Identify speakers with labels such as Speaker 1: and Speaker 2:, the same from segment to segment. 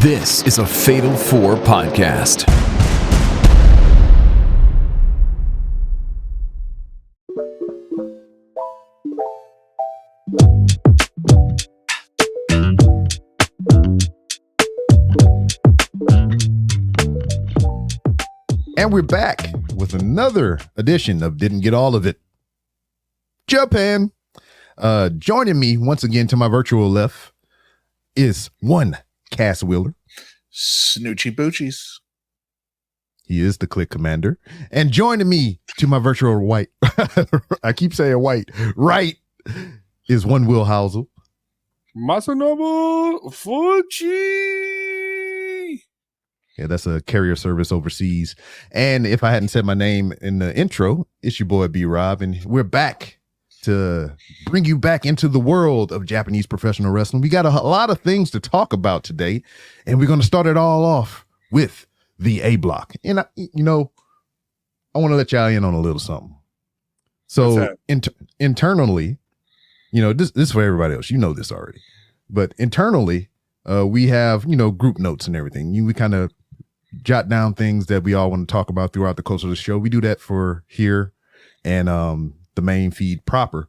Speaker 1: This is a Fatal 4 podcast.
Speaker 2: And we're back with another edition of Didn't Get All of It. Japan. Joining me once again to my virtual left is one Cass Wheeler.
Speaker 3: Snoochie Boochies.
Speaker 2: He is the click commander. And joining me to my virtual right, I keep saying white, right, is one Will Housell.
Speaker 4: Masanobu Fuji.
Speaker 2: Yeah, that's a carrier service overseas. And if I hadn't said my name in the intro, it's your boy B Rob, and we're back to bring you back into the world of Japanese professional wrestling. We got a lot of things to talk about today, and we're going to start it all off with the A block. And I want to let y'all in on a little something. So internally, this is for everybody else. You know this already, but internally, we have group notes and everything. We kind of jot down things that we all want to talk about throughout the course of the show. We do that for here and the main feed proper.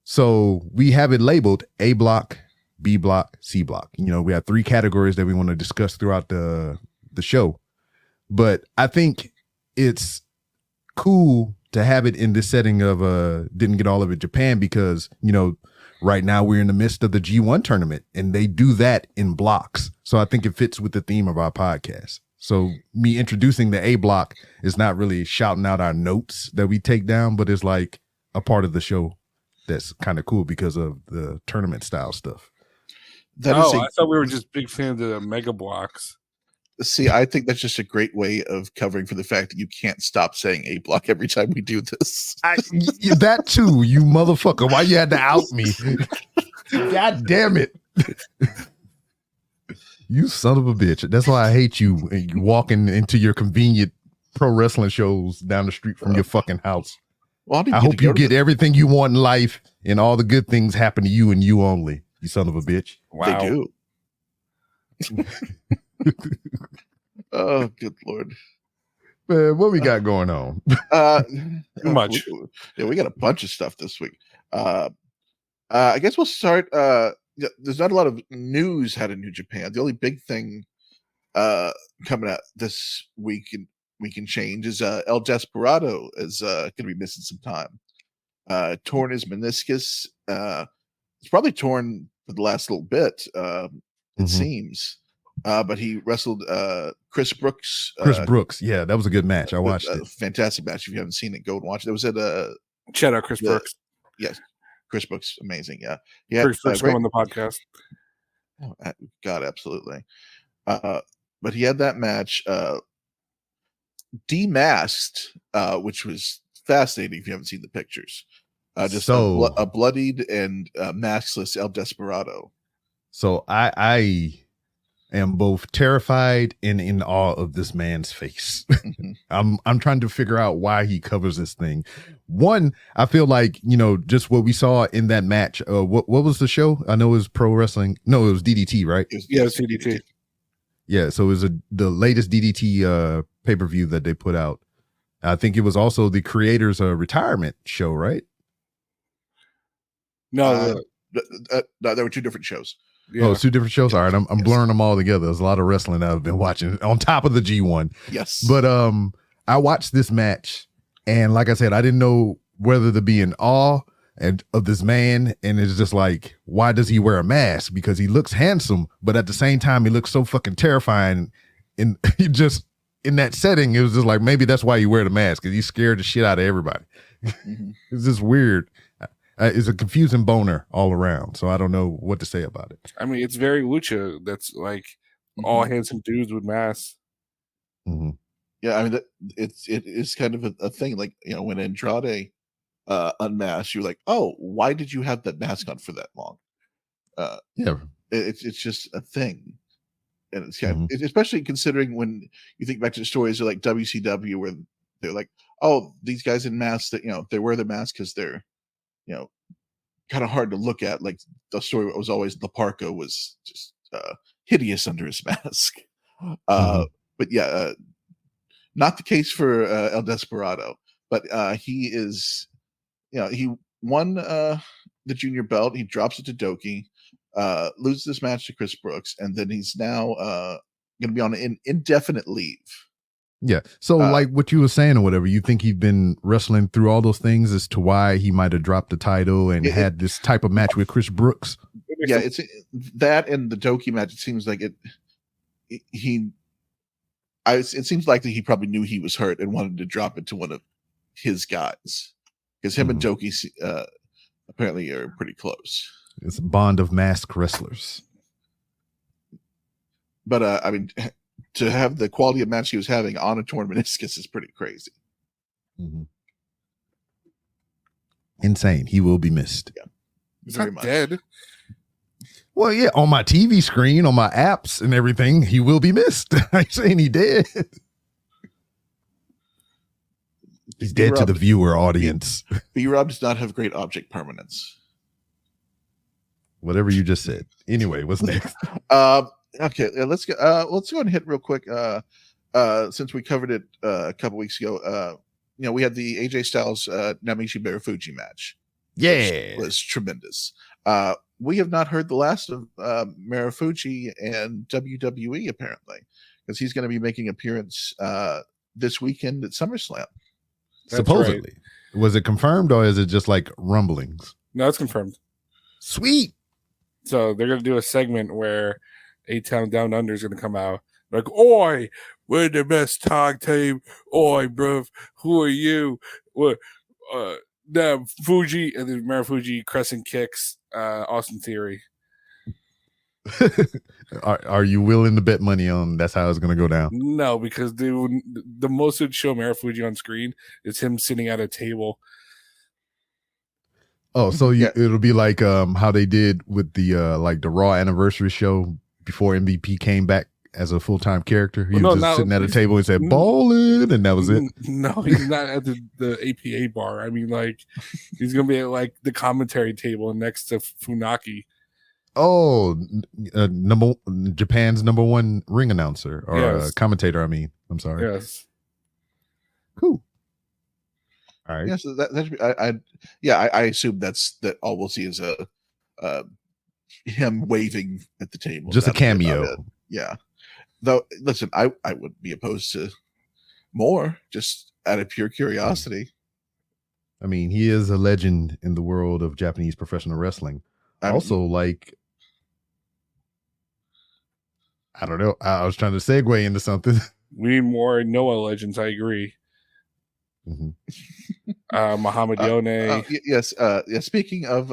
Speaker 2: So we have it labeled A block, B block, C block. We have 3 categories that we want to discuss throughout the show. But I think it's cool to have it in this setting of Didn't Get All of It Japan because, right now we're in the midst of the G1 tournament and they do that in blocks. So I think it fits with the theme of our podcast. So me introducing the A block is not really shouting out our notes that we take down, but it's like a part of the show that's kind of cool because of the tournament style stuff.
Speaker 4: I thought we were just big fans of the mega blocks.
Speaker 3: See, I think that's just a great way of covering for the fact that you can't stop saying A block every time we do this.
Speaker 2: That too, you motherfucker. Why you had to out me? God damn it. You son of a bitch. That's why I hate you walking into your convenient pro wrestling shows down the street from your fucking house.
Speaker 3: Well,
Speaker 2: I hope you get everything you want in life and all the good things happen to you and you only. You son of a bitch.
Speaker 3: Wow. They do. Oh, good Lord.
Speaker 2: Man, what we got going on?
Speaker 4: Too much.
Speaker 3: We got a bunch of stuff this week. I guess we'll start. There's not a lot of news out of New Japan. The only big thing coming out this week and change is El Desperado is going to be missing some time. Torn his meniscus. It's probably torn for the last little bit. It seems. But he wrestled Chris Brooks.
Speaker 2: Chris Brooks, yeah, that was a good match. I watched it.
Speaker 3: Fantastic match. If you haven't seen it, go and watch it. It was at
Speaker 4: shout out Chris Brooks.
Speaker 3: Yes, Chris Brooks, amazing. Yeah,
Speaker 4: Chris Brooks on the podcast.
Speaker 3: Oh, God, absolutely. But he had that match demasked, which was fascinating. If you haven't seen the pictures, a bloodied and maskless El Desperado.
Speaker 2: So I am both terrified and in awe of this man's face. I'm trying to figure out why he covers this thing. One, I feel like, just what we saw in that match. What was the show? I know it was pro wrestling. No, it was DDT, right?
Speaker 4: It was DDT.
Speaker 2: Yeah, so it was the latest DDT pay-per-view that they put out. I think it was also the creator's retirement show, right?
Speaker 3: No, there were 2 different shows.
Speaker 2: Yeah. Oh, it's 2 different shows. All right, I'm blurring them all together. There's a lot of wrestling that I've been watching on top of the G1.
Speaker 3: Yes,
Speaker 2: but I watched this match, and like I said, I didn't know whether to be in awe of this man, and it's just like, why does he wear a mask? Because he looks handsome, but at the same time, he looks so fucking terrifying. And he just in that setting, it was just like maybe that's why you wear the mask because he's scared the shit out of everybody. It's just weird. It's a confusing boner all around, so I don't know what to say about it.
Speaker 4: I mean, it's very lucha. That's like all handsome dudes with masks.
Speaker 3: Yeah, I mean, it is kind of a thing. Like, when Andrade unmasked, you're like, oh, why did you have that mask on for that long?
Speaker 2: Yeah,
Speaker 3: it's just a thing, and it's kind of, especially considering when you think back to the stories of like WCW, where they're like, oh, these guys in masks that they wear the mask because they're kind of hard to look at. Like the story was always the parka was just hideous under his mask. But yeah, not the case for El Desperado. But he is, he won the junior belt. He drops it to Doki, loses this match to Chris Brooks, and then he's now going to be on an indefinite leave.
Speaker 2: Yeah. So like what you were saying or whatever, you think he's been wrestling through all those things as to why he might have dropped the title and had this type of match with Chris Brooks?
Speaker 3: Yeah, it's that and the Doki match. It seems like it seems like he probably knew he was hurt and wanted to drop it to one of his guys, because him and Doki apparently are pretty close.
Speaker 2: It's a bond of masked wrestlers.
Speaker 3: But I mean, to have the quality of match he was having on a torn meniscus is pretty crazy.
Speaker 2: Insane. He will be missed.
Speaker 3: Yeah,
Speaker 4: he's not dead.
Speaker 2: Well, yeah, on my TV screen, on my apps and everything, he will be missed. I ain't saying he dead. He's dead to the viewer audience.
Speaker 3: B-Rob does not have great object permanence.
Speaker 2: Whatever you just said. Anyway, what's next?
Speaker 3: Okay, let's go and hit real quick. Since we covered it a couple weeks ago, we had the AJ Styles Namichi Marufuji match.
Speaker 2: Yeah,
Speaker 3: was tremendous. We have not heard the last of Marufuji and WWE apparently, because he's going to be making an appearance this weekend at SummerSlam.
Speaker 2: Supposedly. Right. Was it confirmed or is it just like rumblings?
Speaker 4: No, it's confirmed.
Speaker 2: Sweet.
Speaker 4: So they're going to do a segment where A-Town Down Under is going to come out. Like, oi, we're the best tag team. Oi, bruv, who are you? What? Fuji, and then Marufuji crescent kicks Austin Theory.
Speaker 2: Are you willing to bet money on that's how it's going to go down?
Speaker 4: No, because the most it would show Marufuji on screen is him sitting at a table.
Speaker 2: Oh, so it'll be like how they did with the the Raw anniversary show before MVP came back as a full-time character. He was just sitting at a table and said ballin', and that was it.
Speaker 4: No, he's not at the APA bar. I mean, like, he's gonna be at the commentary table next to Funaki.
Speaker 2: Oh, Japan's number one ring announcer or commentator. I mean, I'm sorry.
Speaker 4: Yes.
Speaker 2: Cool. All right.
Speaker 3: Yeah, so I assume that all we'll see is him waving at the table.
Speaker 2: Just a cameo.
Speaker 3: Yeah. Though, listen, I wouldn't be opposed to more, just out of pure curiosity.
Speaker 2: I mean, he is a legend in the world of Japanese professional wrestling. I don't know. I was trying to segue into something.
Speaker 4: We need more Noah legends. I agree. Muhammad Yone.
Speaker 3: Yes. Speaking of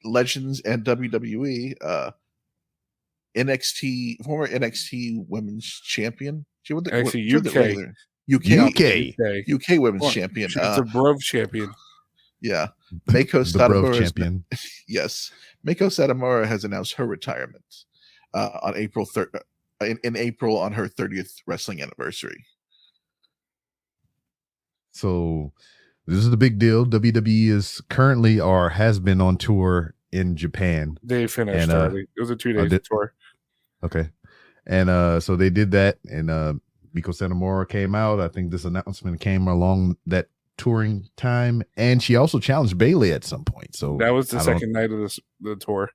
Speaker 3: legends and WWE, former NXT Women's Champion. She went
Speaker 4: actually
Speaker 3: UK Women's Champion.
Speaker 4: She's a Bruv champion.
Speaker 3: Yeah, Mako Satomura
Speaker 2: champion.
Speaker 3: Yes, Mako Satomura has announced her retirement on April 3rd. In April on her 30th wrestling anniversary.
Speaker 2: So this is the big deal. WWE is currently or has been on tour in Japan.
Speaker 4: They finished early. It was a 2-day tour.
Speaker 2: Okay. And so they did that, and Miko Satomura came out. I think this announcement came along that touring time, and she also challenged Bayley at some point. So
Speaker 4: that was the second night of the tour.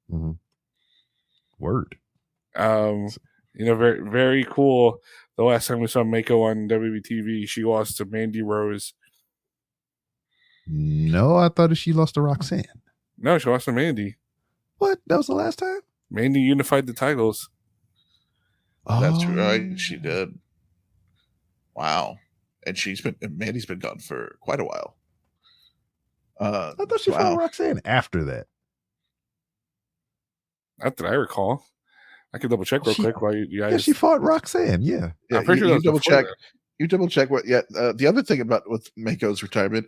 Speaker 2: Mm-hmm. Word.
Speaker 4: Very, very cool. The last time we saw Mako on WBTV, she lost to Mandy Rose.
Speaker 2: No, I thought she lost to Roxanne.
Speaker 4: No, she lost to Mandy.
Speaker 2: What? That was the last time?
Speaker 4: Mandy unified the titles.
Speaker 3: That's right. She did. Wow. And Mandy's been gone for quite a while.
Speaker 2: I thought she fought Roxanne after that.
Speaker 4: Not that I recall. I can double check real quick while you guys.
Speaker 2: Yeah, she fought Roxanne. Yeah.
Speaker 3: I'm pretty sure you double check. You double check what? Yeah. The other thing with Mako's retirement,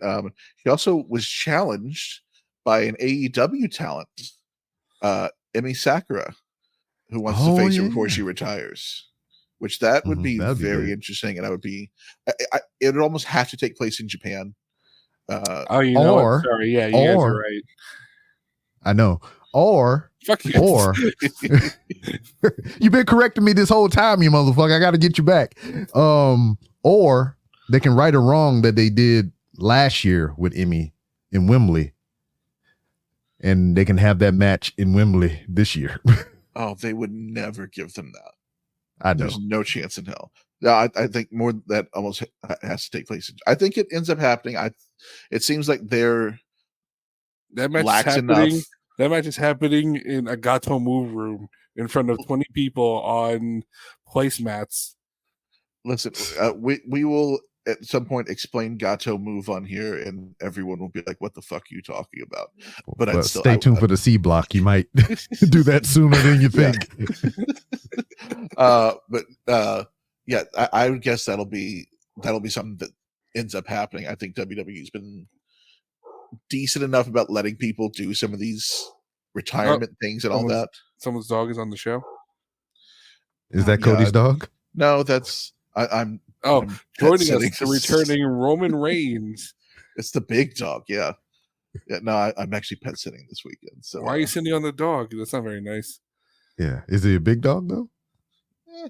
Speaker 3: she also was challenged by an AEW talent, Emi Sakura, who wants to face her before she retires. Which that would be very interesting, and I would be. It would almost have to take place in Japan.
Speaker 4: Sorry, yeah, you guys are right.
Speaker 2: I know. Or
Speaker 4: Fuck you.
Speaker 2: Or you've been correcting me this whole time, you motherfucker. I got to get you back. Or they can right a wrong that they did last year with Emmy in Wembley, and they can have that match in Wembley this year.
Speaker 3: Oh, they would never give them that.
Speaker 2: I know.
Speaker 3: There's no chance in hell. No, I think more that almost has to take place. I think it ends up happening. It seems like they're
Speaker 4: That match
Speaker 3: lax
Speaker 4: is happening.
Speaker 3: enough.
Speaker 4: That match is happening in a Gato move room in front of 20 people on placemats.
Speaker 3: Listen, we will at some point explain Gato move on here, and everyone will be like, "What the fuck are you talking about?" But
Speaker 2: Well, stay tuned for the C block. You might do that sooner than you think.
Speaker 3: Yeah, I would guess that'll be something that ends up happening. I think WWE's been decent enough about letting people do some of these retirement things and all that.
Speaker 4: Someone's dog is on the show.
Speaker 2: Is that Cody's dog?
Speaker 3: No, that's I'm
Speaker 4: joining us, the returning Roman Reigns.
Speaker 3: It's the big dog. Yeah. No, I'm actually pet sitting this weekend. So
Speaker 4: why are you sitting on the dog? That's not very nice.
Speaker 2: Yeah, is he a big dog though?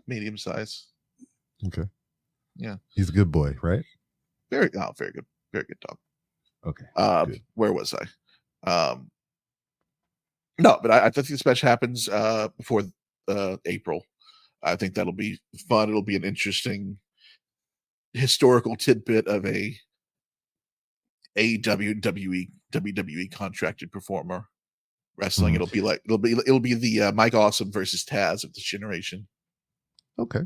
Speaker 3: Medium size.
Speaker 2: Okay.
Speaker 3: Yeah,
Speaker 2: he's a good boy, right?
Speaker 3: Very good, very good dog.
Speaker 2: Okay.
Speaker 3: Where was I? No, but I think this match happens before April. I think that'll be fun. It'll be an interesting historical tidbit of a AEW WWE contracted performer wrestling. It'll be the Mike Awesome versus Taz of this generation.
Speaker 2: Okay.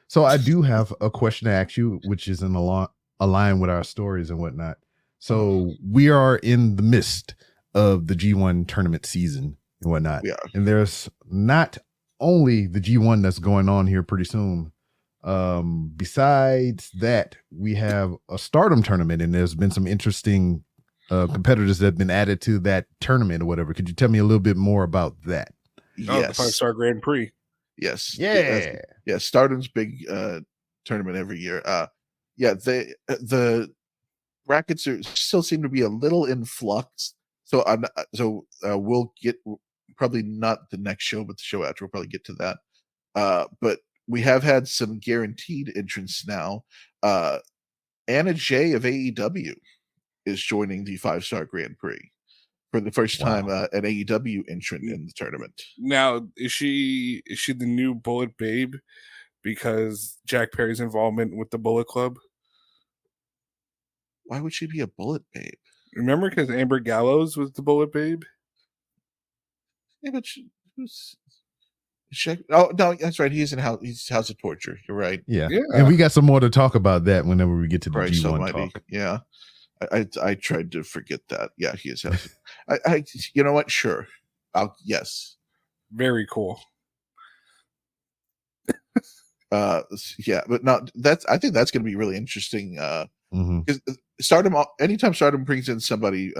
Speaker 2: So I do have a question to ask you, which is in align with our stories and whatnot. So we are in the midst of the G1 tournament season and whatnot.
Speaker 3: We are.
Speaker 2: And there's not only the G1 that's going on here pretty soon. Besides that, we have a Stardom tournament, and there's been some interesting competitors that have been added to that tournament or whatever. Could you tell me a little bit more about that?
Speaker 3: Yes.
Speaker 4: The 5-star Grand Prix.
Speaker 3: Yes.
Speaker 2: Yeah.
Speaker 3: Yeah. Stardom's big tournament every year. The brackets still seem to be a little in flux. So we'll get probably not the next show, but the show after we'll probably get to that. But we have had some guaranteed entrants now. Anna Jay of AEW is joining the 5-star Grand Prix for the first time. An AEW entrant in the tournament.
Speaker 4: Now, is she the new Bullet Babe because Jack Perry's involvement with the Bullet Club?
Speaker 3: Why would she be a Bullet Babe?
Speaker 4: Remember, because Amber Gallows was the Bullet Babe.
Speaker 3: Yeah, but oh no, that's right. He's House of Torture. You're right.
Speaker 2: Yeah, and we got some more to talk about that whenever we get to the
Speaker 3: Christ
Speaker 2: G1
Speaker 3: Almighty.
Speaker 2: talk.
Speaker 3: Yeah, I tried to forget that. Yeah, he is House. I you know what? Sure. Yes.
Speaker 4: Very cool.
Speaker 3: Yeah, but no, I think that's going to be really interesting. Because Stardom, anytime Stardom brings in somebody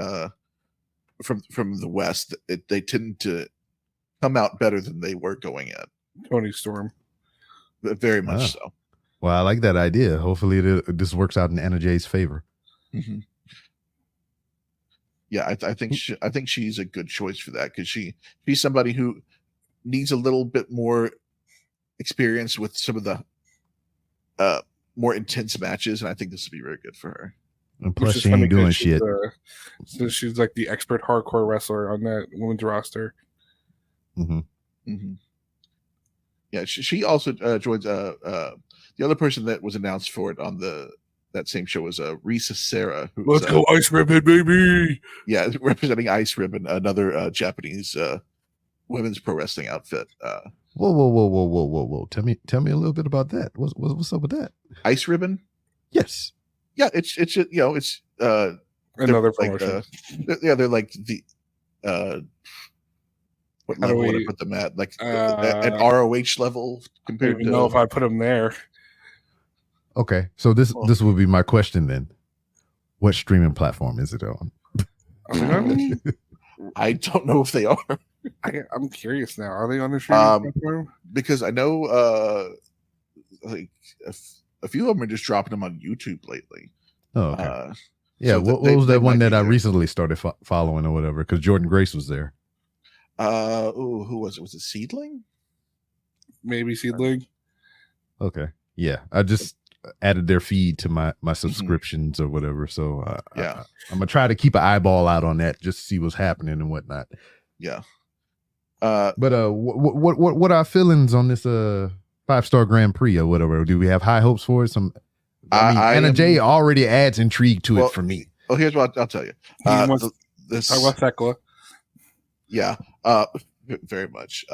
Speaker 3: from the West, they tend to come out better than they were going at.
Speaker 4: Tony Storm,
Speaker 3: very much so.
Speaker 2: Well, I like that idea. Hopefully, this works out in Anna Jay's favor.
Speaker 3: Mm-hmm. Yeah, I think she's a good choice for that because she's somebody who needs a little bit more experience with some of the more intense matches, and I think this would be very good for her.
Speaker 2: And plus, she ain't doing shit.
Speaker 4: So she's like the expert hardcore wrestler on that women's roster.
Speaker 3: Yeah, she also joins. The other person that was announced for it on that same show was Risa Serra.
Speaker 4: Let's go Ice Ribbon, baby!
Speaker 3: Yeah, representing Ice Ribbon, another Japanese women's pro wrestling outfit.
Speaker 2: Whoa! Tell me a little bit about that. What's up with that?
Speaker 3: Ice Ribbon?
Speaker 2: Yes.
Speaker 3: Yeah, it's
Speaker 4: another promotion.
Speaker 3: They're like the what level would I put them at? Like an ROH level compared to.
Speaker 4: I don't even know if I put them there.
Speaker 2: Okay, so this would be my question then. What streaming platform is it on?
Speaker 3: I don't know if they are.
Speaker 4: I'm curious now. Are they on the streaming platform?
Speaker 3: Because I know like a few of them are just dropping them on YouTube lately.
Speaker 2: Oh, okay. Yeah, so what was that one that I recently started following or whatever? Because Jordan Grace was there.
Speaker 3: Who was it? Was it Seedling?
Speaker 4: Maybe Seedling.
Speaker 2: Okay. Yeah. I just added their feed to my subscriptions or whatever. So
Speaker 3: Yeah.
Speaker 2: I'm gonna try to keep an eyeball out on that just to see what's happening and whatnot.
Speaker 3: Yeah.
Speaker 2: But what are our feelings on this 5-star Grand Prix or whatever? Do we have high hopes for it? Anna Jay already adds intrigue to it for me.
Speaker 3: Oh, here's what I'll tell you.
Speaker 4: Talk about Thekla.
Speaker 3: Yeah, very much.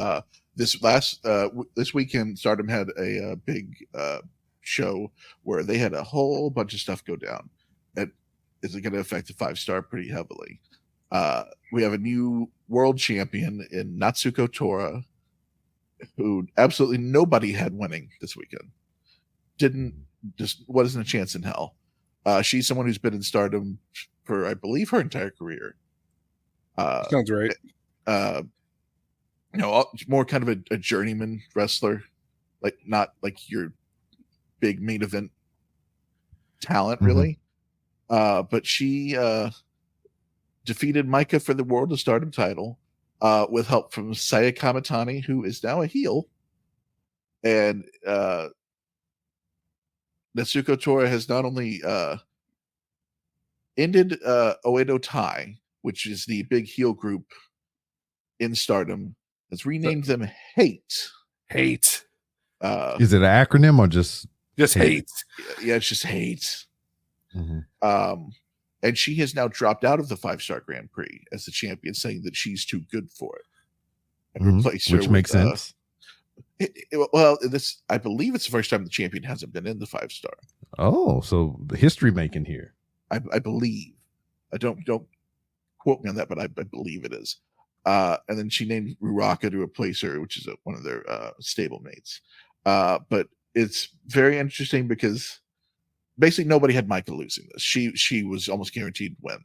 Speaker 3: This weekend, Stardom had a big show where they had a whole bunch of stuff go down. It is going to affect the 5-star pretty heavily. We have a new world champion in Natsuko Tora, who absolutely nobody had winning this weekend. Wasn't a chance in hell. She's someone who's been in Stardom for, I believe, her entire career.
Speaker 4: Sounds right.
Speaker 3: More kind of a journeyman wrestler, like not like your big main event talent, really. But she defeated Micah for the World of Stardom title with help from Saya Kamitani, who is now a heel. And Natsuko Tora has not only ended Oedo Tai, which is the big heel group in Stardom, has renamed them Hate.
Speaker 4: Hate.
Speaker 2: Is it an acronym or just
Speaker 4: Hate?
Speaker 3: Yeah, it's just Hate. And she has now dropped out of the 5-star Grand Prix as the champion, saying that she's too good for it, and replaced her.
Speaker 2: Which makes sense.
Speaker 3: I believe it's the first time the champion hasn't been in the 5-star.
Speaker 2: Oh, so the history making here.
Speaker 3: I believe. I don't quote me on that, but I believe it is. And then she named Ruaka to replace her, which is one of their stablemates. But it's very interesting because basically nobody had Micah losing this. She was almost guaranteed to win,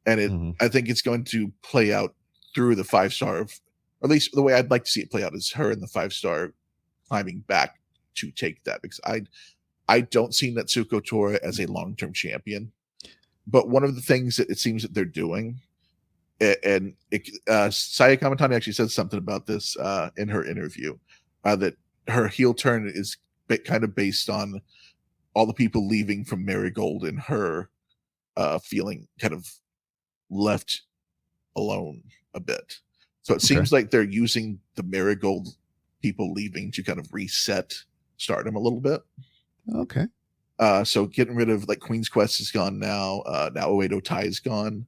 Speaker 3: and I think it's going to play out through the 5-star, or at least the way I'd like to see it play out is her in the 5-star climbing back to take that, because I don't see Natsuko Tora as a long-term champion. But one of the things that it seems that they're doing, and Saya Kamitani actually said something about this in her interview, that her heel turn is kind of based on all the people leaving from Marigold and her feeling kind of left alone a bit. So it seems like they're using the Marigold people leaving to kind of reset Stardom a little bit.
Speaker 2: Okay.
Speaker 3: So getting rid of, like, Queen's Quest is gone now. Now Oedo Tai is gone.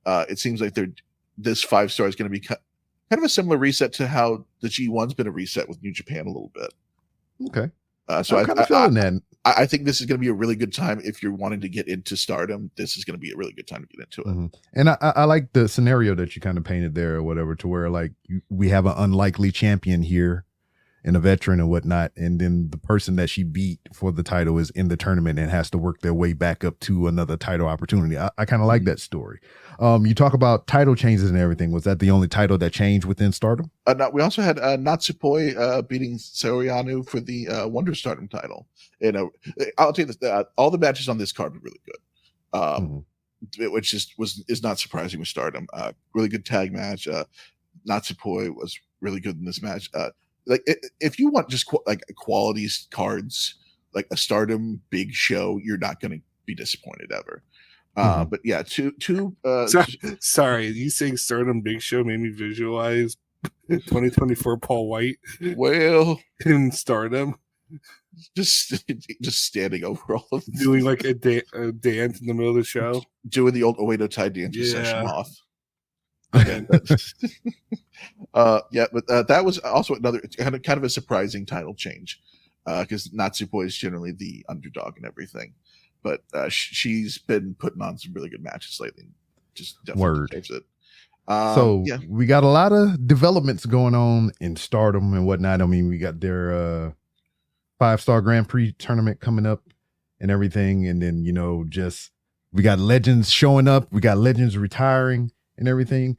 Speaker 3: It seems like this 5-star is going to be kind of a similar reset to how the G1's been a reset with New Japan a little bit.
Speaker 2: Okay.
Speaker 3: So
Speaker 2: I'm kind of feeling that.
Speaker 3: I think this is going to be a really good time if you're wanting to get into Stardom. This is going to be a really good time to get into it.
Speaker 2: And I like the scenario that you kind of painted there or whatever, to where like we have an unlikely champion here and a veteran and whatnot, and then the person that she beat for the title is in the tournament and has to work their way back up to another title opportunity. I kind of like that story. You talk about title changes and everything. Was that the only title that changed within Stardom?
Speaker 3: No, we also had Natsupoi beating Soriano for the Wonder Stardom title. I'll tell you this: all the matches on this card were really good, which is not surprising with Stardom. Really good tag match. Natsupoi was really good in this match. Like, if you want just like quality cards, like a Stardom big show, you're not going to be disappointed ever. But yeah,
Speaker 4: sorry, you saying Stardom big show made me visualize 2024 Paul White.
Speaker 3: Well,
Speaker 4: in Stardom,
Speaker 3: just standing over all of this,
Speaker 4: doing like a dance in the middle of the show,
Speaker 3: doing the old Oedo Tai dance with Session Moth. But that was also another kind of a surprising title change, because Natsupoi is generally the underdog and everything, but she's been putting on some really good matches lately. Just definitely deserves it.
Speaker 2: So we got a lot of developments going on in Stardom and whatnot. I mean, we got their 5-star Grand Prix tournament coming up and everything, and then we got legends showing up, we got legends retiring and everything.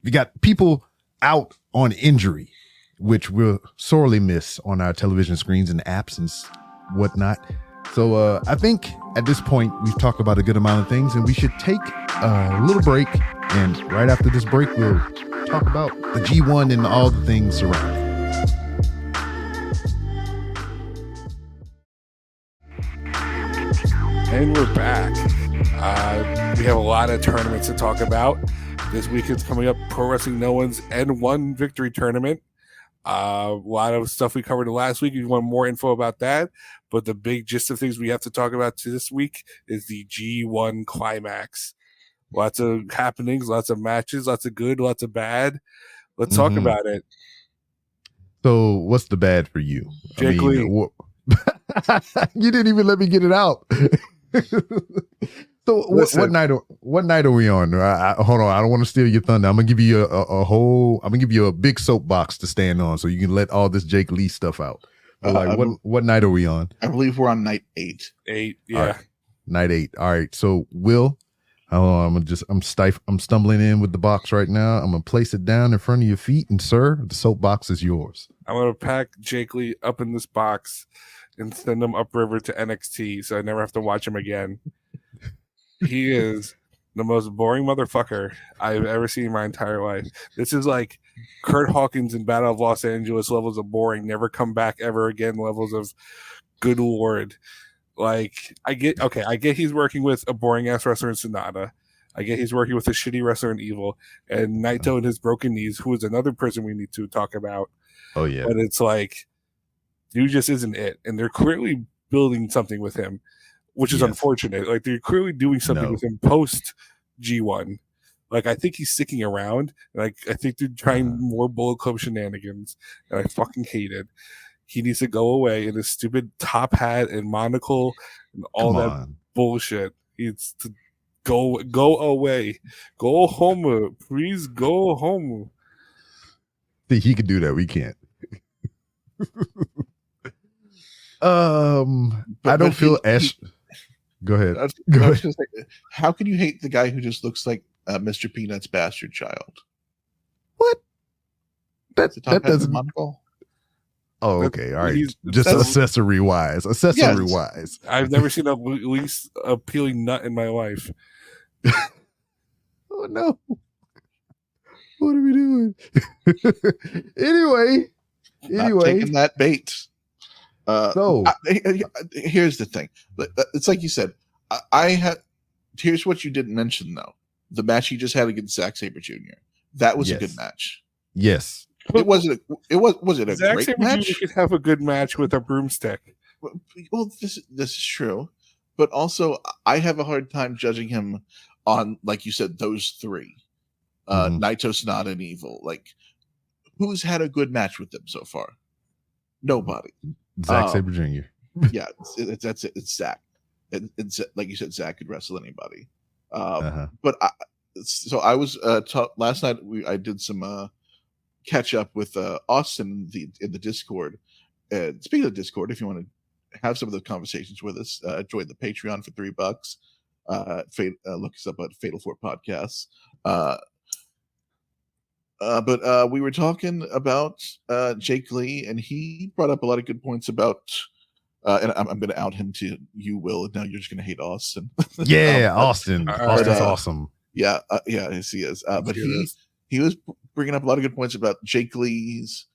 Speaker 2: We got people out on injury, which we'll sorely miss on our television screens and apps and whatnot. So I think at this point we've talked about a good amount of things, and we should take a little break. And right after this break, we'll talk about the G1 and all the things surrounding.
Speaker 4: And we're back. We have a lot of tournaments to talk about. This weekend's coming up, Pro Wrestling No One's N1 Victory Tournament. A lot of stuff we covered last week. If you want more info about that, but the big gist of things we have to talk about this week is the G1 Climax. Lots of happenings, lots of matches, lots of good, lots of bad. Let's talk about it.
Speaker 2: So what's the bad for you?
Speaker 4: Jake Lee.
Speaker 2: You didn't even let me get it out. So what night are we on? Hold on, I don't want to steal your thunder. I'm gonna give you I'm gonna give you a big soapbox to stand on, so you can let all this Jake Lee stuff out. But what night are we on?
Speaker 3: I believe we're on night 8.
Speaker 4: 8, yeah.
Speaker 2: Right. Night 8. All right. So Will, I'm stumbling in with the box right now. I'm gonna place it down in front of your feet, and sir, the soapbox is yours.
Speaker 4: I'm gonna pack Jake Lee up in this box and send him upriver to NXT, so I never have to watch him again. He is the most boring motherfucker I've ever seen in my entire life. This is like Kurt Hawkins in Battle of Los Angeles levels of boring, never come back ever again levels of good lord. Like, I get he's working with a boring ass wrestler in Sonata. I get he's working with a shitty wrestler in Evil, and Naito and his broken knees, who is another person we need to talk about.
Speaker 2: Oh yeah.
Speaker 4: But it's like, dude just isn't it. And they're clearly building something with him, which is unfortunate. Like, they're clearly doing something with him post G1. Like, I think he's sticking around. Like, I think they're trying more Bullet Club shenanigans, and I fucking hate it. He needs to go away in his stupid top hat and monocle and all that bullshit. He needs to go away. Go home. Please go home.
Speaker 2: See, he can do that. We can't. I don't feel Ash. Go ahead.
Speaker 3: How can you hate the guy who just looks like Mr. Peanut's bastard child?
Speaker 2: What? That doesn't.
Speaker 3: Monocle?
Speaker 2: Oh, okay. All right. Just accessory wise.
Speaker 4: I've never seen a least appealing nut in my life.
Speaker 2: Oh no. What are we doing? Anyway,
Speaker 3: taking that bait. Here's the thing. It's like you said. Here's what you didn't mention though. The match he just had against Zack Sabre Jr. That was a good match.
Speaker 2: Yes.
Speaker 3: Was it a
Speaker 4: Zack
Speaker 3: great
Speaker 4: Sabre
Speaker 3: match?
Speaker 4: Jr. could have a good match with a broomstick.
Speaker 3: Well, this is true, but also I have a hard time judging him on, like you said, those three. Naito, Sonata, and Evil. Like, who's had a good match with them so far? Nobody.
Speaker 2: Zack Sabre Jr.
Speaker 3: Yeah, that's it. It's Zack. It's like you said, Zack could wrestle anybody. But I was last night. I did some catch up with Austin in the Discord. And speaking of Discord, if you want to have some of the conversations with us, join the Patreon for $3. Look us up at Fatal 4 Podcasts. But we were talking about Jake Lee, and he brought up a lot of good points about. And I'm going to out him to you, Will. Now you're just going to hate Austin.
Speaker 2: Yeah, Austin. Austin's awesome.
Speaker 3: Yeah, yes, he is. But he was bringing up a lot of good points about Jake Lee's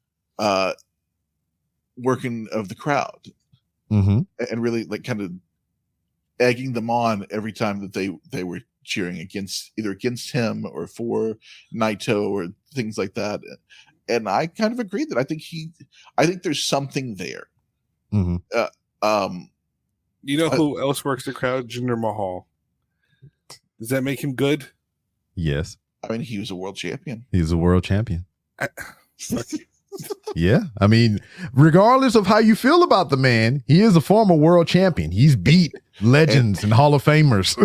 Speaker 3: working of the crowd, and really like kind of egging them on every time that they were cheering against him or for Naito or things like that. And I kind of agree that I think there's something there.
Speaker 4: You know who else works the crowd? Jinder Mahal. Does that make him good?
Speaker 2: Yes.
Speaker 3: I mean, he was a world champion.
Speaker 2: He's a world champion. Yeah. I mean, regardless of how you feel about the man, he is a former world champion. He's beat legends and Hall of Famers.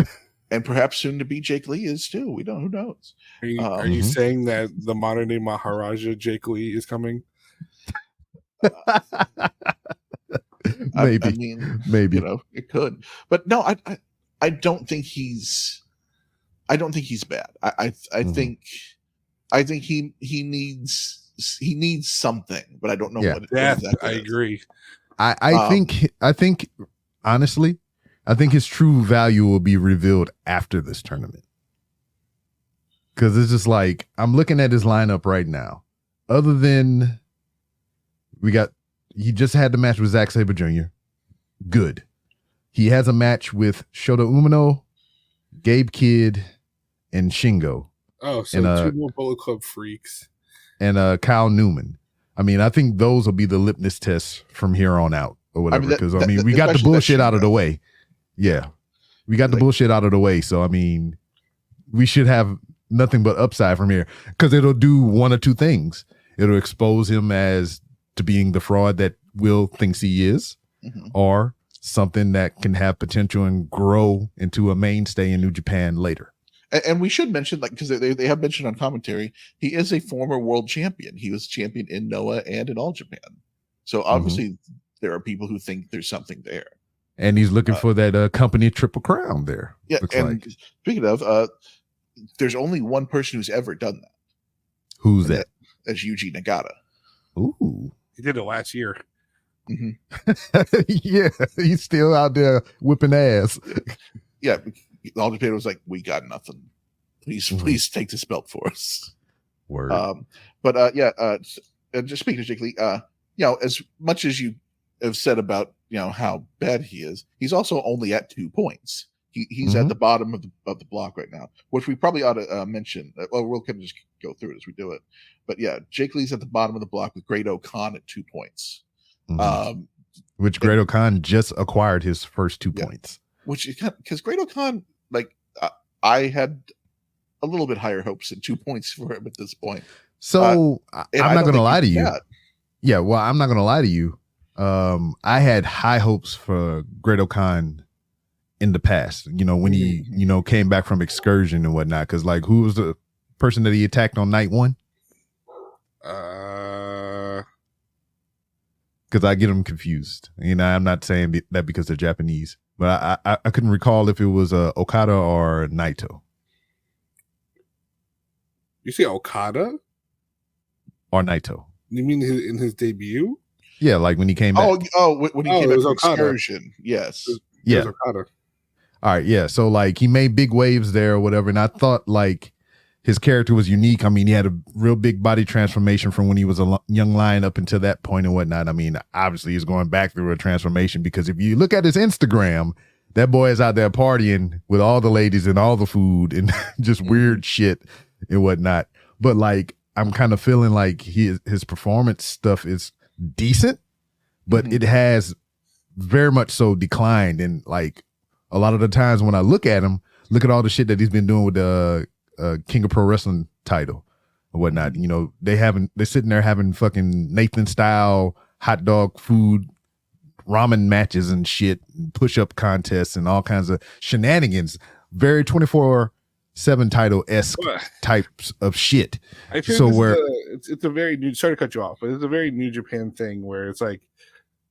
Speaker 3: And perhaps soon to be Jake Lee is too. We don't. Who knows?
Speaker 4: Are you saying that the modern day Maharaja Jake Lee is coming?
Speaker 2: Maybe.
Speaker 3: I mean,
Speaker 2: maybe
Speaker 3: it could, but no, I don't think he's bad. I think he needs something, but I don't know what exactly.
Speaker 4: I agree.
Speaker 2: I think honestly, I think his true value will be revealed after this tournament. Because it's just like, I'm looking at his lineup right now. Other than he just had the match with Zack Sabre Jr. Good. He has a match with Shota Umino, Gabe Kidd, and Shingo.
Speaker 4: Oh, so
Speaker 2: and,
Speaker 4: 2 more Bullet Club freaks.
Speaker 2: And Kyle Newman. I mean, I think those will be the litmus tests from here on out or whatever. Because, we got the bullshit out of the way. Yeah. We got the bullshit out of the way. So, I mean, we should have nothing but upside from here. Because it'll do one or two things. It'll expose him as to being the fraud that Will thinks he is, or something that can have potential and grow into a mainstay in New Japan later.
Speaker 3: And we should mention, like, because they have mentioned on commentary, he is a former world champion. He was champion in Noah and in All Japan. So obviously there are people who think there's something there.
Speaker 2: And he's looking for that company Triple Crown there.
Speaker 3: Yeah, and speaking of, there's only one person who's ever done that.
Speaker 2: Who's that?
Speaker 3: That's Yuji Nagata.
Speaker 2: Ooh.
Speaker 4: He did it last year.
Speaker 2: Yeah, he's still out there whipping ass.
Speaker 3: Yeah, All Japan was like, we got nothing. Please take this belt for us.
Speaker 2: Word.
Speaker 3: And just speaking of Jake Lee, as much as you have said about how bad he is, he's also only at 2 points. He's at the bottom of the block right now, which we probably ought to mention. Well, we'll kind of just go through it as we do it. But yeah, Jake Lee's at the bottom of the block with Great-O-Khan at 2 points.
Speaker 2: Which Great-O-Khan just acquired his first 2 points.
Speaker 3: Which is because Great-O-Khan, I had a little bit higher hopes than 2 points for him at this point.
Speaker 2: So I'm not going to lie to you. Yeah, well, I'm not going to lie to you. I had high hopes for Great-O-Khan in the past, when he, came back from excursion and whatnot. Because, who was the person that he attacked on night 1? Because I get them confused. I'm not saying that because they're Japanese, but I couldn't recall if it was Okada or Naito.
Speaker 4: You say Okada?
Speaker 2: Or Naito.
Speaker 4: You mean in his debut?
Speaker 2: Yeah, when he came back.
Speaker 3: When he came back from excursion. Yes.
Speaker 2: Yeah.
Speaker 4: It was Okada.
Speaker 2: All right, yeah. So he made big waves there or whatever, and I thought his character was unique. I mean, he had a real big body transformation from when he was a young lion up until that point and whatnot. I mean, obviously he's going back through a transformation because if you look at his Instagram, that boy is out there partying with all the ladies and all the food and just weird shit and whatnot. But I'm kind of feeling like his performance stuff is decent, but it has very much so declined. And a lot of the times when I look at him, look at all the shit that he's been doing with the King of Pro Wrestling title or whatnot. They're sitting there having fucking Nathan style hot dog food, ramen matches and shit, push-up contests and all kinds of shenanigans. Very 24/7 title-esque types of shit.
Speaker 4: I feel it's a very new, sorry to cut you off, but it's a very New Japan thing where it's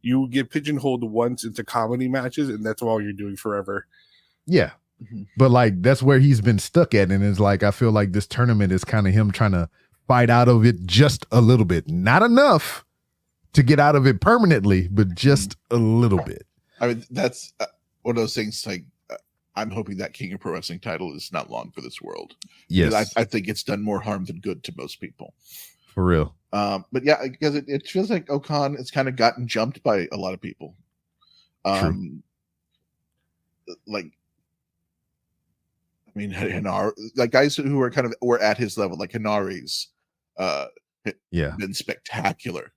Speaker 4: you get pigeonholed once into comedy matches and that's all you're doing forever.
Speaker 2: Yeah. But that's where he's been stuck at. And it's I feel like this tournament is kind of him trying to fight out of it just a little bit. Not enough to get out of it permanently, but just a little bit.
Speaker 3: I mean, that's one of those things I'm hoping that King of Pro Wrestling title is not long for this world.
Speaker 2: Yes.
Speaker 3: I think it's done more harm than good to most people.
Speaker 2: For real.
Speaker 3: But yeah, because it feels like Okan has kind of gotten jumped by a lot of people.
Speaker 2: True.
Speaker 3: Hinari, guys who are were at his level, like Hinari's, been spectacular.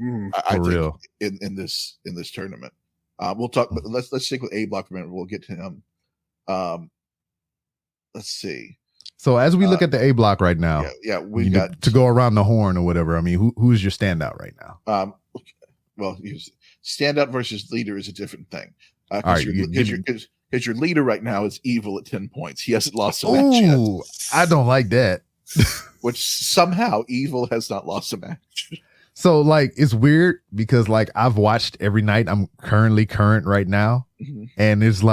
Speaker 3: I think
Speaker 2: real.
Speaker 3: in this tournament. We'll talk, but let's stick with A Block for a minute. We'll get to him. Let's see.
Speaker 2: So as we look at the A Block right now,
Speaker 3: we got
Speaker 2: to go around the horn or whatever. I mean, who's your standout right now?
Speaker 3: Well, standout versus leader is a different thing.
Speaker 2: All right,
Speaker 3: because your leader right now is Evil at 10 points. He hasn't lost a match yet.
Speaker 2: I don't like that.
Speaker 3: Which somehow Evil has not lost a match.
Speaker 2: So it's weird because I've watched every night. I'm currently current right now, and it's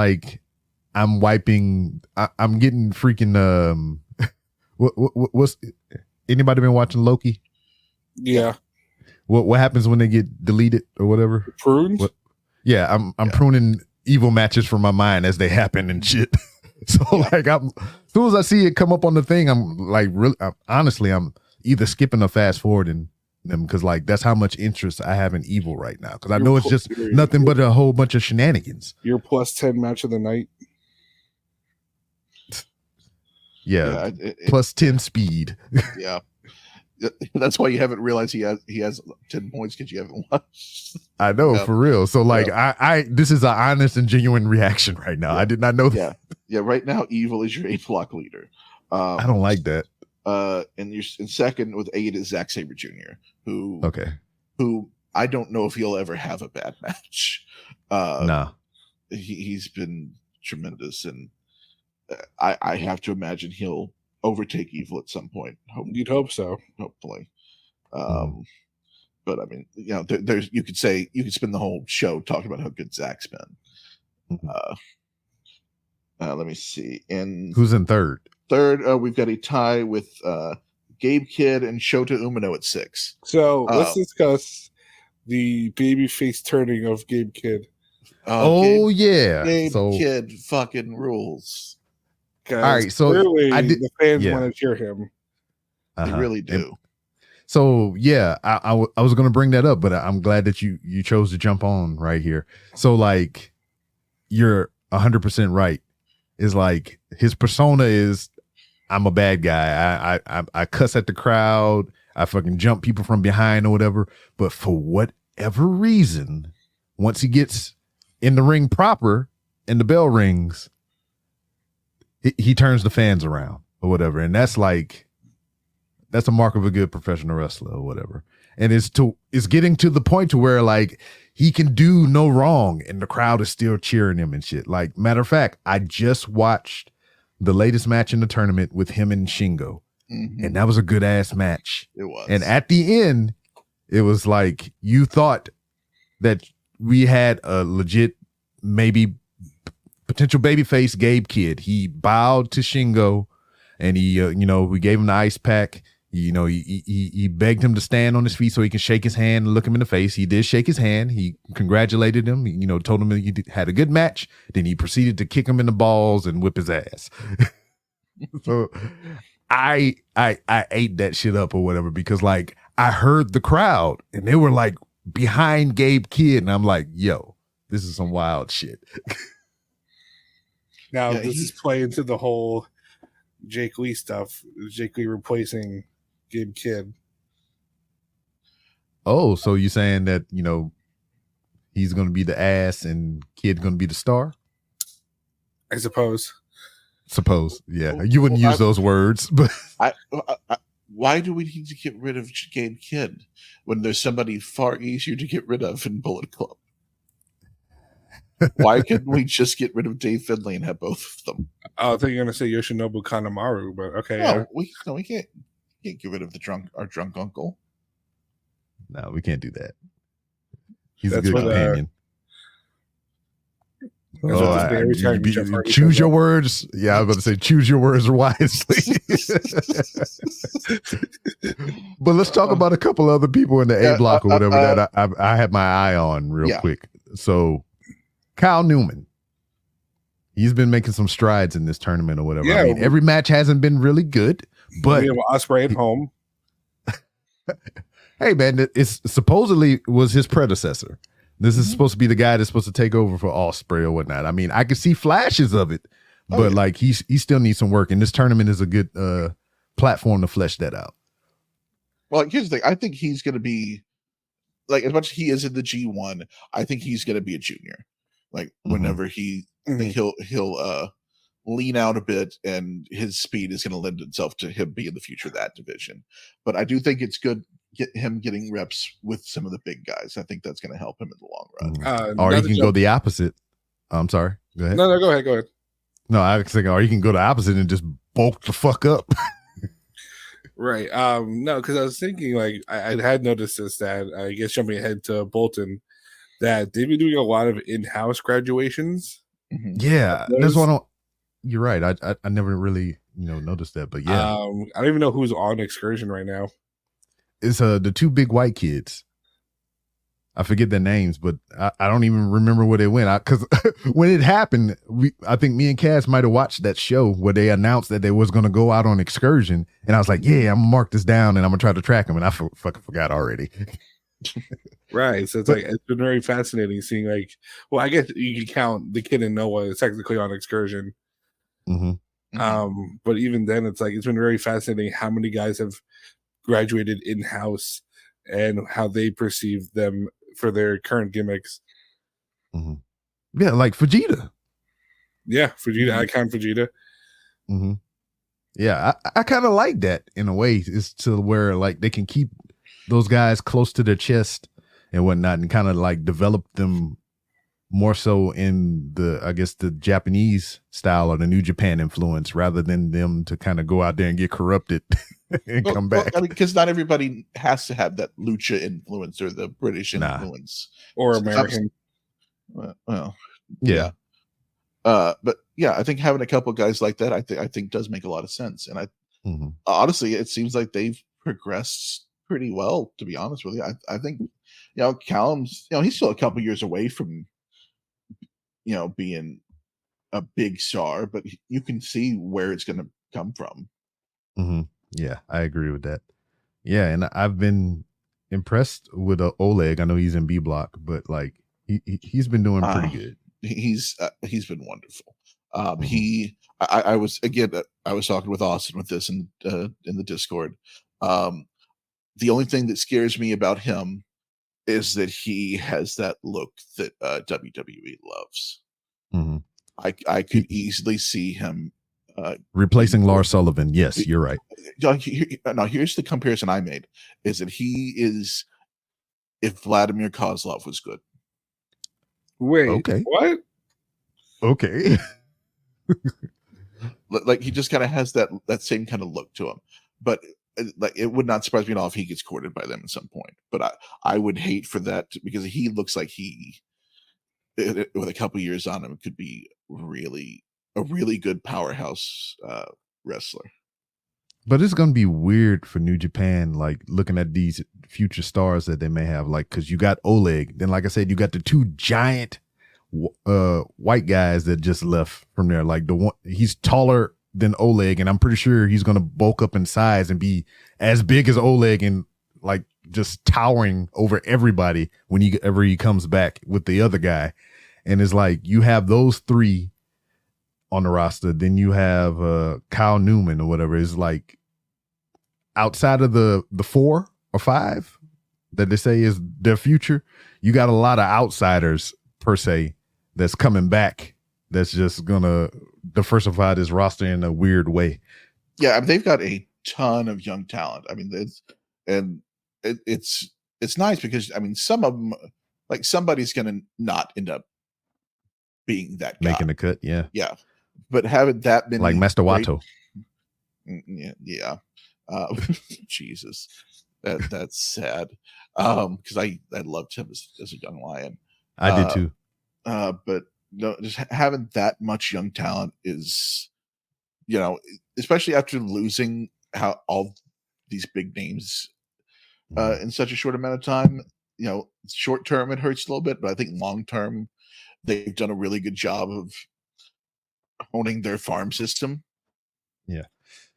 Speaker 2: I'm wiping. I'm getting freaking. What's anybody been watching Loki?
Speaker 4: Yeah.
Speaker 2: What happens when they get deleted or whatever?
Speaker 4: Prunes. I'm pruning
Speaker 2: evil matches from my mind as they happen and shit. So soon as I see it come up on the thing, I'm like, really, honestly, I'm either skipping or fast forwarding them because like that's how much interest I have in Evil right now. Because I know it's just nothing but a whole bunch of shenanigans.
Speaker 4: Your plus 10 match of the night.
Speaker 2: Yeah, plus 10 speed.
Speaker 3: Yeah. That's why you haven't realized he has 10 points because you haven't watched.
Speaker 2: I know, for real. So like I this is an honest and genuine reaction right now. I did not know that.
Speaker 3: Yeah, right now Evil is your 8-block leader.
Speaker 2: I don't like that.
Speaker 3: And you're in second with 8 is Zack Sabre Jr., who I don't know if he'll ever have a bad match.
Speaker 2: Nah.
Speaker 3: He's been tremendous, and I have to imagine he'll overtake Evil at some point.
Speaker 4: You'd hope so.
Speaker 3: Hopefully. But I mean, you know, there's you could spend the whole show talking about how good Zach's been. Let me see. And
Speaker 2: who's in third?
Speaker 3: Third, we've got a tie with Gabe Kidd and Shota Umino at 6.
Speaker 4: So let's discuss the babyface turning of Gabe Kidd.
Speaker 3: Gabe Kidd fucking rules.
Speaker 2: All right, so
Speaker 4: the fans want to cheer him.
Speaker 3: They really do.
Speaker 2: So yeah, I was going to bring that up, but I'm glad that you chose to jump on right here. So like, you're 100% right. Is like his persona is, I'm a bad guy. I cuss at the crowd. I fucking jump people from behind or whatever. But for whatever reason, once he gets in the ring proper and the bell rings, he turns the fans around or whatever. And that's a mark of a good professional wrestler or whatever. And it's getting to the point to where like he can do no wrong and the crowd is still cheering him and shit. Like, matter of fact, I just watched the latest match in the tournament with him and Shingo. And that was a good ass match.
Speaker 3: It was.
Speaker 2: And at the end, it was like you thought that we had a legit, maybe potential babyface Gabe Kidd. He bowed to Shingo and he, we gave him the ice pack. He begged him to stand on his feet so he can shake his hand and look him in the face. He did shake his hand. He congratulated him, told him he had a good match. Then he proceeded to kick him in the balls and whip his ass. So I ate that shit up or whatever, because like I heard the crowd and they were like behind Gabe Kidd. And I'm like, yo, this is some wild shit.
Speaker 4: Now this is playing to the whole Jake Lee stuff. Jake Lee replacing Gabe Kidd.
Speaker 2: Oh, so you're saying that, he's going to be the ass and Kidd going to be the star?
Speaker 4: I suppose.
Speaker 2: Yeah. You wouldn't use those words, but
Speaker 3: why do we need to get rid of Gabe Kidd when there's somebody far easier to get rid of in Bullet Club? Why couldn't we just get rid of Dave Finlay and have both of them?
Speaker 4: I thought you were going to say Yoshinobu Kanemaru, but okay.
Speaker 3: No, we can't get rid of our drunk uncle.
Speaker 2: No, we can't do that. He's a good companion. Choose your words. Yeah, I was about to say choose your words wisely. But let's talk about a couple other people in the A block or whatever that I had my eye on real quick. So Kyle Newman, he's been making some strides in this tournament or whatever.
Speaker 4: Yeah,
Speaker 2: I mean, every match hasn't been really good, but
Speaker 4: we have Ospreay at home.
Speaker 2: Hey man, it's supposedly was his predecessor. This is supposed to be the guy that's supposed to take over for Ospreay or whatnot. I mean, I can see flashes of it, but like he still needs some work, and this tournament is a good platform to flesh that out.
Speaker 3: Well, here's the thing. I think he's going to be like, as much as he is in the G1, I think he's going to be a junior. Like whenever he'll lean out a bit, and his speed is going to lend itself to him being the future of that division. But I do think it's good getting reps with some of the big guys. I think that's going to help him in the long run.
Speaker 2: Or you can go the opposite. I'm sorry. Go ahead.
Speaker 4: No, go ahead.
Speaker 2: No, I was thinking, or you can go the opposite and just bulk the fuck up.
Speaker 4: Right. No, because I was thinking, like, I had noticed this, that I guess jumping ahead to Bolton, that they've been doing a lot of in-house graduations.
Speaker 2: Yeah, that's one. You're right. I never really noticed that, but yeah,
Speaker 4: I don't even know who's on Excursion right now.
Speaker 2: It's the two big white kids. I forget their names, but I don't even remember where they went. Because when it happened, I think me and Cass might have watched that show where they announced that they was going to go out on excursion. And I was like, yeah, I'm going to mark this down and I'm going to try to track them. And I fucking forgot already.
Speaker 4: Right. So it's been very fascinating seeing like, well, I guess you can count the kid and Noah is technically on excursion. But even then it's like, it's been very fascinating how many guys have graduated in-house and how they perceive them for their current gimmicks.
Speaker 2: Yeah, like Vegeta.
Speaker 4: Yeah, Vegeta. I count Vegeta.
Speaker 2: Yeah, I kind of like that in a way. It's to where like they can keep those guys close to their chest and whatnot, and kind of like develop them more so in the, I guess, the Japanese style or the New Japan influence, rather than them to kind of go out there and get corrupted and come back.
Speaker 3: I mean, because not everybody has to have that lucha influence or the British influence
Speaker 4: or American.
Speaker 3: Well,
Speaker 2: yeah.
Speaker 3: But yeah, I think having a couple guys like that, I think does make a lot of sense. And honestly, it seems like they've progressed pretty well, to be honest with you. I think, Callum's, he's still a couple years away from, being a big star, but you can see where it's going to come from.
Speaker 2: Yeah, I agree with that. Yeah, and I've been impressed with Oleg. I know he's in B Block, but like he's been doing pretty good.
Speaker 3: He's been wonderful. I was talking with Austin with this in the Discord. The only thing that scares me about him is that he has that look that WWE loves. I could easily see him
Speaker 2: replacing Lars Sullivan. Yes, you're right.
Speaker 3: Now, here's the comparison I made: is that he is if Vladimir Kozlov was good.
Speaker 4: Wait,
Speaker 2: okay,
Speaker 4: what?
Speaker 2: Okay,
Speaker 3: like he just kind of has that same kind of look to him, but like it would not surprise me at all if he gets courted by them at some point. But I would hate for that because he looks like he, with a couple years on him, could be a really good powerhouse wrestler.
Speaker 2: But it's going to be weird for New Japan, like looking at these future stars that they may have, like, because you got Oleg, then like I said, you got the two giant white guys that just left from there. Like the one, he's taller than Oleg, and I'm pretty sure he's going to bulk up in size and be as big as Oleg and like just towering over everybody whenever he comes back with the other guy. And it's like you have those three on the roster, then you have Kyle Newman or whatever. Is like outside of the 4 or 5 that they say is their future, you got a lot of outsiders per se that's coming back that's just gonna diversify this roster in a weird way.
Speaker 3: Yeah, I mean, they've got a ton of young talent. I mean, it's nice because I mean, some of them, like somebody's gonna not end up being that guy.
Speaker 2: Making the cut. Yeah.
Speaker 3: But having that many,
Speaker 2: like Master Wato.
Speaker 3: Yeah. Jesus, that's sad. Because I loved him as a young lion.
Speaker 2: I did too.
Speaker 3: But no, just having that much young talent is, especially after losing how all these big names in such a short amount of time. Short term it hurts a little bit, but I think long term they've done a really good job of honing their farm system.
Speaker 2: Yeah.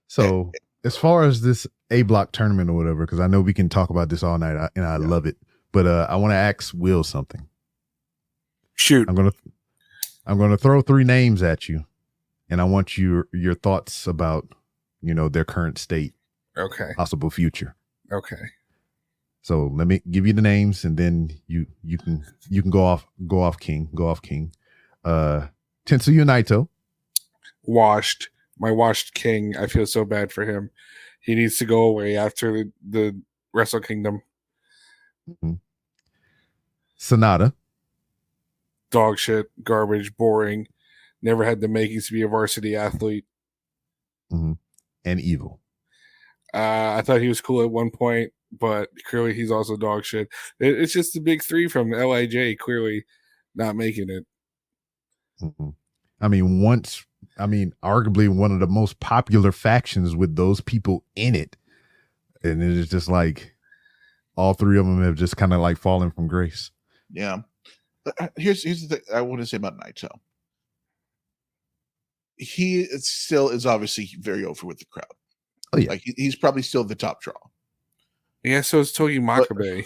Speaker 2: So as far as this A Block tournament or whatever, because I know we can talk about this all night, and I love it, but I want to ask Will something.
Speaker 4: Shoot.
Speaker 2: I'm gonna throw 3 names at you, and I want your thoughts about their current state, possible future.
Speaker 4: Okay.
Speaker 2: So let me give you the names, and then you can go off king. Tetsuya Naito.
Speaker 4: Washed. My washed king. I feel so bad for him. He needs to go away after the Wrestle Kingdom.
Speaker 2: Sonata.
Speaker 4: Dog shit, garbage, boring. Never had the makings to be a varsity athlete.
Speaker 2: And Evil.
Speaker 4: I thought he was cool at one point, but clearly he's also dog shit. It's just the big 3 from LIJ clearly not making it.
Speaker 2: I mean, arguably one of the most popular factions with those people in it. And it is just like, all three of them have just kind of like fallen from grace.
Speaker 3: Yeah. Here's the thing I want to say about Naito. He still is obviously very over with the crowd.
Speaker 2: Oh yeah,
Speaker 3: Like he's probably still the top draw.
Speaker 4: Yeah, so is Togi Makabe.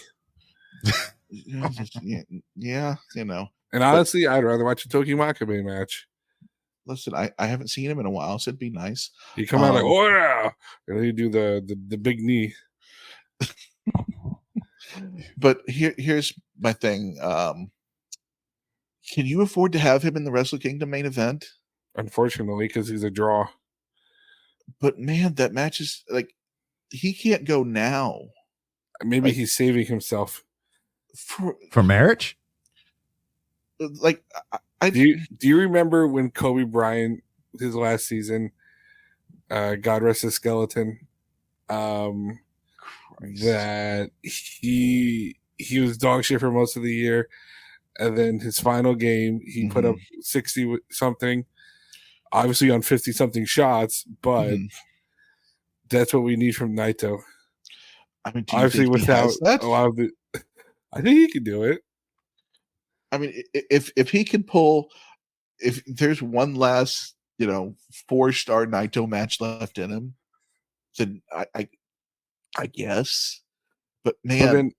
Speaker 3: Yeah, you know.
Speaker 4: And honestly, I'd rather watch a Togi Makabe match.
Speaker 3: Listen, I haven't seen him in a while, so it'd be nice.
Speaker 4: You come out like, oh yeah, and then you do the big knee.
Speaker 3: But here's my thing. Can you afford to have him in the Wrestle Kingdom main event?
Speaker 4: Unfortunately, because he's a draw.
Speaker 3: But man, that match is like he can't go now.
Speaker 4: Maybe he's saving himself
Speaker 2: for marriage.
Speaker 3: Like,
Speaker 4: do you remember when Kobe Bryant, his last season, God rest his skeleton, that he was dog shit for most of the year, and then his final game he put up 60 something, obviously on 50 something shots, but that's what we need from Naito.
Speaker 3: I mean,
Speaker 4: obviously without a lot of the, I think he can do it.
Speaker 3: I mean, if he can pull, if there's one last 4-star Naito match left in him, then I guess. But man,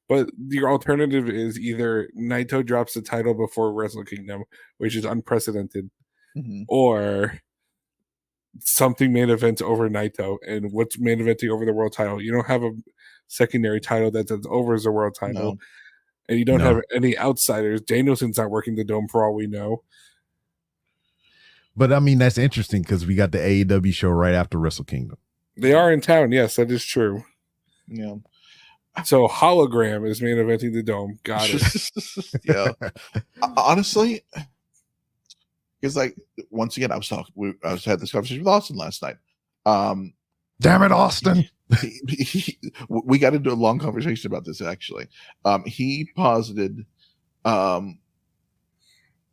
Speaker 4: but your alternative is either Naito drops the title before Wrestle Kingdom, which is unprecedented, or something main events over Naito. And what's main eventing over the world title? You don't have a secondary title that's over as a world title, and you don't have any outsiders. Danielson's not working the Dome for all we know.
Speaker 2: But I mean, that's interesting because we got the AEW show right after Wrestle Kingdom.
Speaker 4: They are in town. Yes, that is true.
Speaker 3: Yeah.
Speaker 4: So Hologram is main eventing the Dome. Got it.
Speaker 3: Yeah. Honestly, because like once again, I had this conversation with Austin last night.
Speaker 2: Damn it, Austin!
Speaker 3: We got into a long conversation about this actually. He posited Naito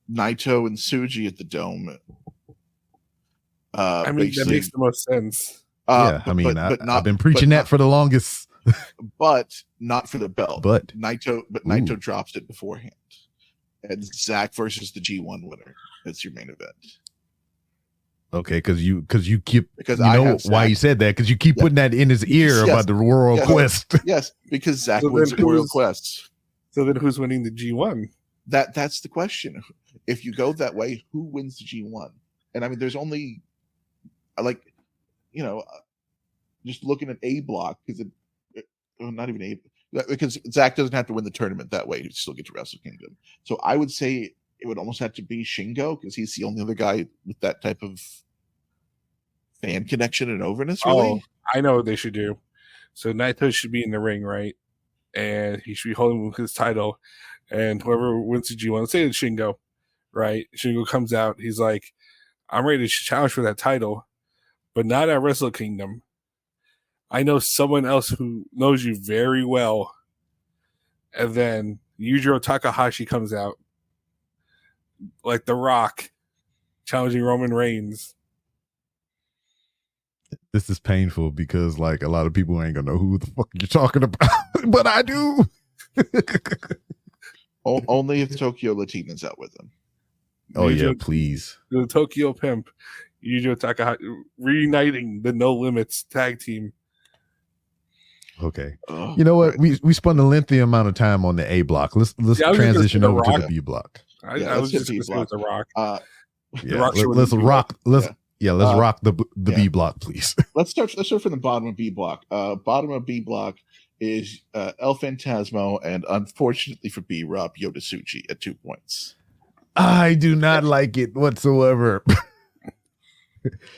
Speaker 3: and Tsuji at the Dome.
Speaker 4: I mean, that makes the most sense.
Speaker 2: Yeah, I mean, I've been preaching that for the longest.
Speaker 3: But not for the belt.
Speaker 2: But
Speaker 3: Naito drops it beforehand. And Zach versus the G1 winner. That's your main event.
Speaker 2: Okay, because you keep
Speaker 3: because
Speaker 2: you know why you said that, because you keep putting that in his ear about the Royal Quest.
Speaker 3: Yes, because Zach wins the Royal Quest.
Speaker 4: So then who's winning the G1?
Speaker 3: That's the question. If you go that way, who wins the G1? And I mean, there's only just looking at A block because not even A, because Zach doesn't have to win the tournament that way to still get to Wrestle Kingdom. So I would say it would almost have to be Shingo because he's the only other guy with that type of fan connection and overness. Really,
Speaker 4: oh, I know what they should do. So Naito should be in the ring, right? And he should be holding his title. And whoever wins the G1, let's say it's Shingo, right? Shingo comes out. He's like, I'm ready to challenge for that title, but not at Wrestle Kingdom. I know someone else who knows you very well. And then Yujiro Takahashi comes out like The Rock challenging Roman Reigns.
Speaker 2: This is painful because like a lot of people ain't gonna know who the fuck you're talking about, but I do.
Speaker 3: Only if Tokyo Latina's out with him.
Speaker 2: Oh yeah, please.
Speaker 4: The Tokyo Pimp, Yujiro Takahashi reuniting the No Limits tag team.
Speaker 2: Okay. You know what? We spent a lengthy amount of time on the A block. Let's transition over to the B block.
Speaker 4: I was just going to say The Rock.
Speaker 2: Let's rock the B block, please.
Speaker 3: Let's start from the bottom of B block. Bottom of B block is El Phantasmo and unfortunately for B Rob, Yodasuchi at 2 points.
Speaker 2: I do not like it whatsoever.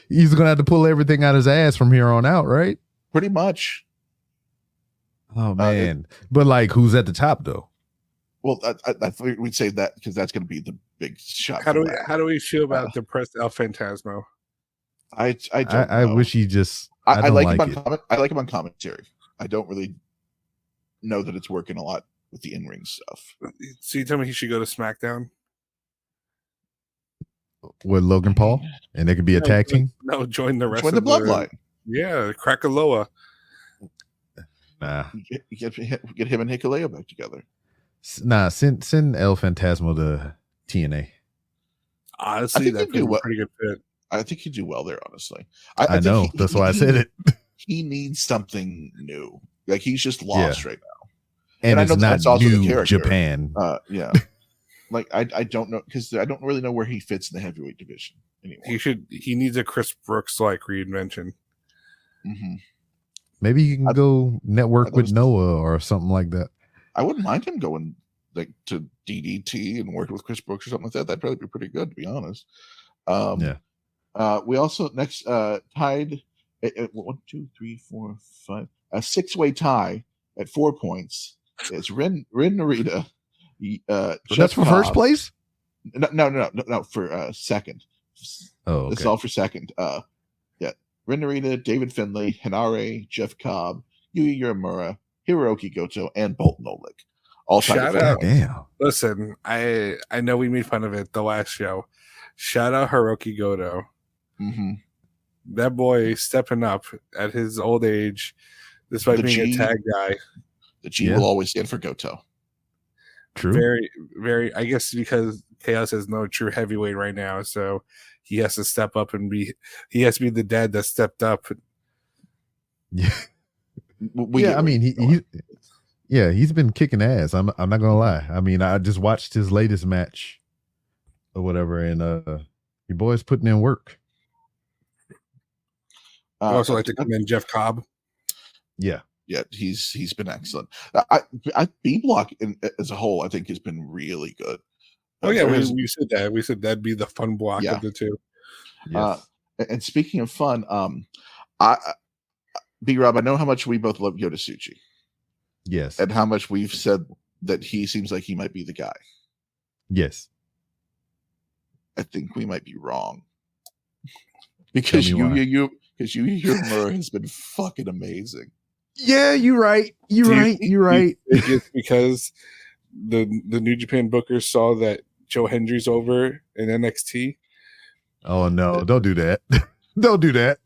Speaker 2: He's gonna have to pull everything out his ass from here on out, right?
Speaker 3: Pretty much.
Speaker 2: Oh man, but like, who's at the top though?
Speaker 3: Well, I thought we'd say that because that's going to be the big shot.
Speaker 4: How do we feel about depressed El Phantasmo?
Speaker 3: I
Speaker 2: wish he just.
Speaker 3: I like him on I like him on commentary. I don't really know that it's working a lot with the in-ring stuff.
Speaker 4: So you tell me he should go to SmackDown
Speaker 2: with Logan Paul, and they could be a tag team.
Speaker 4: No, join the rest.
Speaker 3: Join the Bloodline.
Speaker 4: Yeah, Krakaloa.
Speaker 2: Nah,
Speaker 3: Get him and Hikuleo back together.
Speaker 2: nah. Send El Phantasmo to TNA.
Speaker 4: Honestly, that'd be a pretty good fit.
Speaker 3: I think he'd do well there. Honestly,
Speaker 2: I know. That's why I said it.
Speaker 3: He needs something new. Like he's just lost right now.
Speaker 2: And it's
Speaker 3: I know
Speaker 2: not
Speaker 3: that's also
Speaker 2: new
Speaker 3: the character.
Speaker 2: Japan.
Speaker 3: Yeah. Like I don't know because I don't really know where he fits in the heavyweight division anymore.
Speaker 4: He needs a Chris Brooks like reinvention.
Speaker 3: Mm-hmm.
Speaker 2: Maybe you can go network with Noah or something like that.
Speaker 3: I wouldn't mind him going like to DDT and working with Chris Brooks or something like that. That'd probably be pretty good, to be honest. We also next tied at 1, 2, 3, 4, 5, a 6-way tie at 4 points. It's Ren Narita.
Speaker 2: That's for first place?
Speaker 3: No, for second.
Speaker 2: Oh, okay.
Speaker 3: It's all for second. Ren Narita, David Finlay, Hinare, Jeff Cobb, Yuya Uemura, Hiroki Goto, and Bolton Oleg. All
Speaker 4: shout out.
Speaker 2: Damn.
Speaker 4: Listen, I know we made fun of it the last show. Shout out Hiroki Goto.
Speaker 3: Mm-hmm.
Speaker 4: That boy stepping up at his old age, despite being a tag guy.
Speaker 3: The G will always stand for Goto.
Speaker 2: True.
Speaker 4: Very, very. I guess because Chaos has no true heavyweight right now, so he has to step up and be. He has to be the dad that stepped up.
Speaker 2: Yeah. I mean, he's been kicking ass. I'm not gonna lie. I mean, I just watched his latest match or whatever, and your boy's putting in work.
Speaker 4: I also like to commend Jeff Cobb.
Speaker 2: Yeah,
Speaker 3: he's been excellent. B Block as a whole, I think, has been really good.
Speaker 4: Oh yeah, we said that. We said that'd be the fun block of the two.
Speaker 2: Yes.
Speaker 3: And speaking of fun, B-Rob, I know how much we both love Yota Tsuchi.
Speaker 2: Yes.
Speaker 3: And how much we've said that he seems like he might be the guy.
Speaker 2: Yes.
Speaker 3: I think we might be wrong. Because Yuya Uemura has been fucking amazing.
Speaker 2: Yeah, you're right. You're right.
Speaker 4: It's because the New Japan bookers saw that Joe Hendry's over in NXT.
Speaker 2: Oh no, don't do that. Don't do that.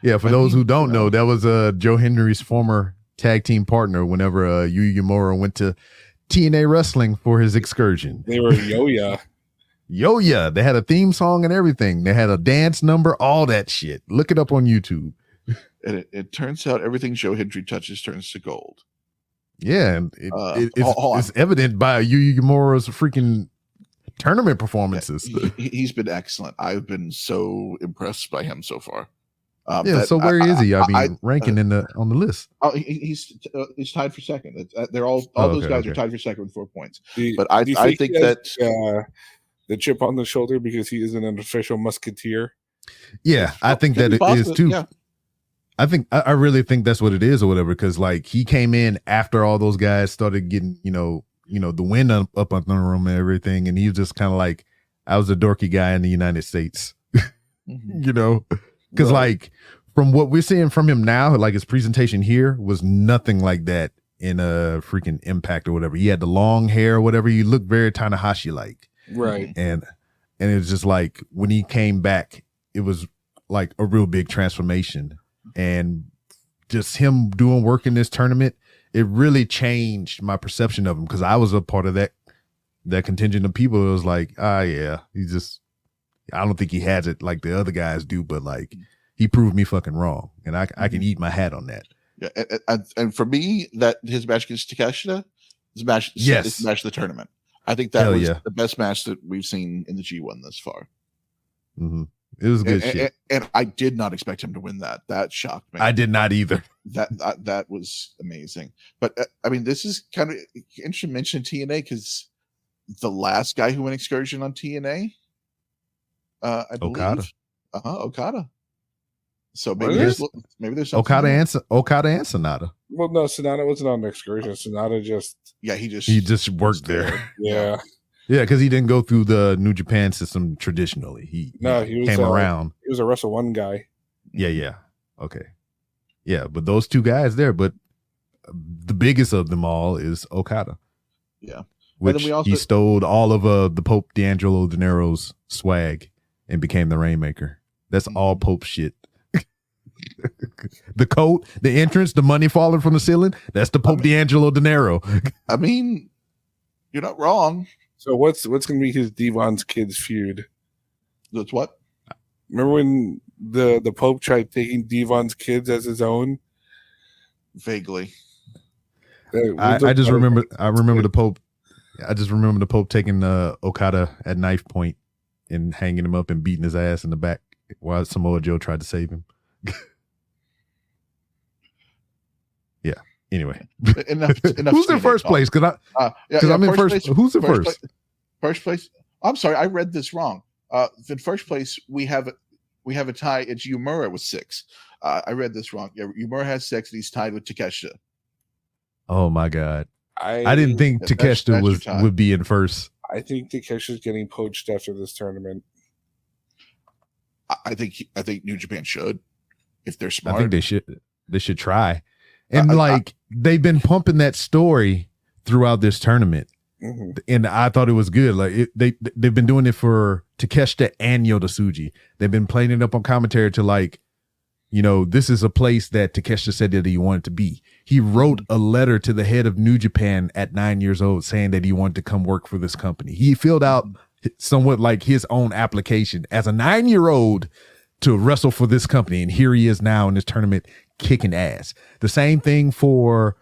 Speaker 2: Yeah, for those who don't know, that was Joe Hendry's former tag team partner whenever Yuya Uemura went to TNA Wrestling for his excursion.
Speaker 4: They were Yoya.
Speaker 2: Yoya. They had a theme song and everything. They had a dance number, all that shit. Look it up on YouTube.
Speaker 3: And it turns out everything Joe Hendry touches turns to gold.
Speaker 2: Yeah, and it's evident by Yuya Uemura's freaking tournament performances.
Speaker 3: He's been excellent. I've been so impressed by him so far.
Speaker 2: So where is he? I mean, ranking on the list.
Speaker 3: He's tied for second. They're those guys are tied for second with 4 points.
Speaker 4: But I think that the chip on the shoulder because he isn't an official musketeer.
Speaker 2: Yeah, I think that it is too. Yeah. I really think that's what it is or whatever, because like he came in after all those guys started getting the wind up under him and everything, and he was just kind of like, I was a dorky guy in the United States, because like from what we're seeing from him now, like his presentation here was nothing like that in a freaking Impact or whatever. He had the long hair or whatever. He looked very Tanahashi like,
Speaker 4: right?
Speaker 2: And it was just like when he came back, it was like a real big transformation. And just him doing work in this tournament, it really changed my perception of him, because I was a part of that contingent of people. It was like, yeah, I don't think he has it like the other guys do, but like he proved me fucking wrong, and I can eat my hat on that.
Speaker 3: Yeah, and for me, that his match against Takeshita is match of the tournament. I think that was the best match that we've seen in the G1 thus far.
Speaker 2: Mm-hmm. It was good shit.
Speaker 3: And I did not expect him to win that. That shocked me.
Speaker 2: I did not either.
Speaker 3: That was amazing. But I mean, this is kind of interesting to mention TNA, because the last guy who went excursion on TNA, I believe, Okada. So maybe there's something
Speaker 2: Okada and Sonata.
Speaker 4: Well, no, Sonata wasn't on the excursion. Sonata
Speaker 2: he just worked there.
Speaker 4: Yeah.
Speaker 2: Yeah, because he didn't go through the New Japan system traditionally. He came around.
Speaker 4: He was a Wrestle One guy.
Speaker 2: Yeah. Okay. Yeah, but those two guys there, but the biggest of them all is Okada.
Speaker 3: Yeah.
Speaker 2: Which he stole all of the Pope D'Angelo De Niro's swag and became the Rainmaker. That's all Pope shit. The coat, the entrance, the money falling from the ceiling. That's the Pope D'Angelo De Niro.
Speaker 3: I mean, you're not wrong.
Speaker 4: So what's going to be his Devon's kids feud?
Speaker 3: That's what?
Speaker 4: Remember when the Pope tried taking Devon's kids as his own?
Speaker 3: Vaguely.
Speaker 2: I just remember. I remember the Pope. I just remember the Pope taking Okada at knife point and hanging him up and beating his ass in the back while Samoa Joe tried to save him. Yeah. Anyway,
Speaker 3: enough
Speaker 2: who's in first place? Because I'm in first. Who's in first?
Speaker 3: First place. I'm sorry, I read this wrong. In first place, we have a tie. It's Yumura with 6. I read this wrong. Yeah, Yumura has 6, and he's tied with Takeshita.
Speaker 2: Oh my God! I didn't think Takeshita would be in first.
Speaker 4: I think Takeshi's getting poached after this tournament.
Speaker 3: I think New Japan should, if they're smart.
Speaker 2: I think they should try. And they've been pumping that story throughout this tournament. Mm-hmm. And I thought it was good. Like they've been doing it for Takeshita and Yota Tsuji. They've been playing it up on commentary to like, this is a place that Takeshita said that he wanted to be. He wrote a letter to the head of New Japan at 9 years old saying that he wanted to come work for this company. He filled out somewhat like his own application as a 9-year-old to wrestle for this company. And here he is now in this tournament kicking ass. The same thing for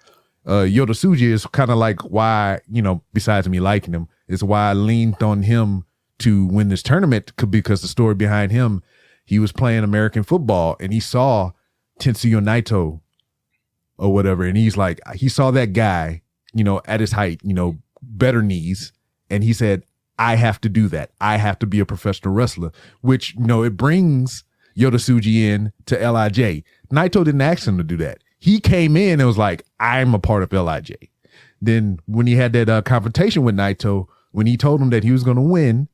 Speaker 2: Yota Tsuji is kind of like why, besides me liking him, is why I leaned on him to win this tournament, because the story behind him, he was playing American football and he saw Tetsuya Naito or whatever. And he's like, he saw that guy, at his height, better knees. And he said, I have to do that. I have to be a professional wrestler, which, it brings Yota Tsuji in to LIJ. Naito didn't ask him to do that. He came in and was like, I'm a part of LIJ. Then when he had that confrontation with Naito, when he told him that he was going to win,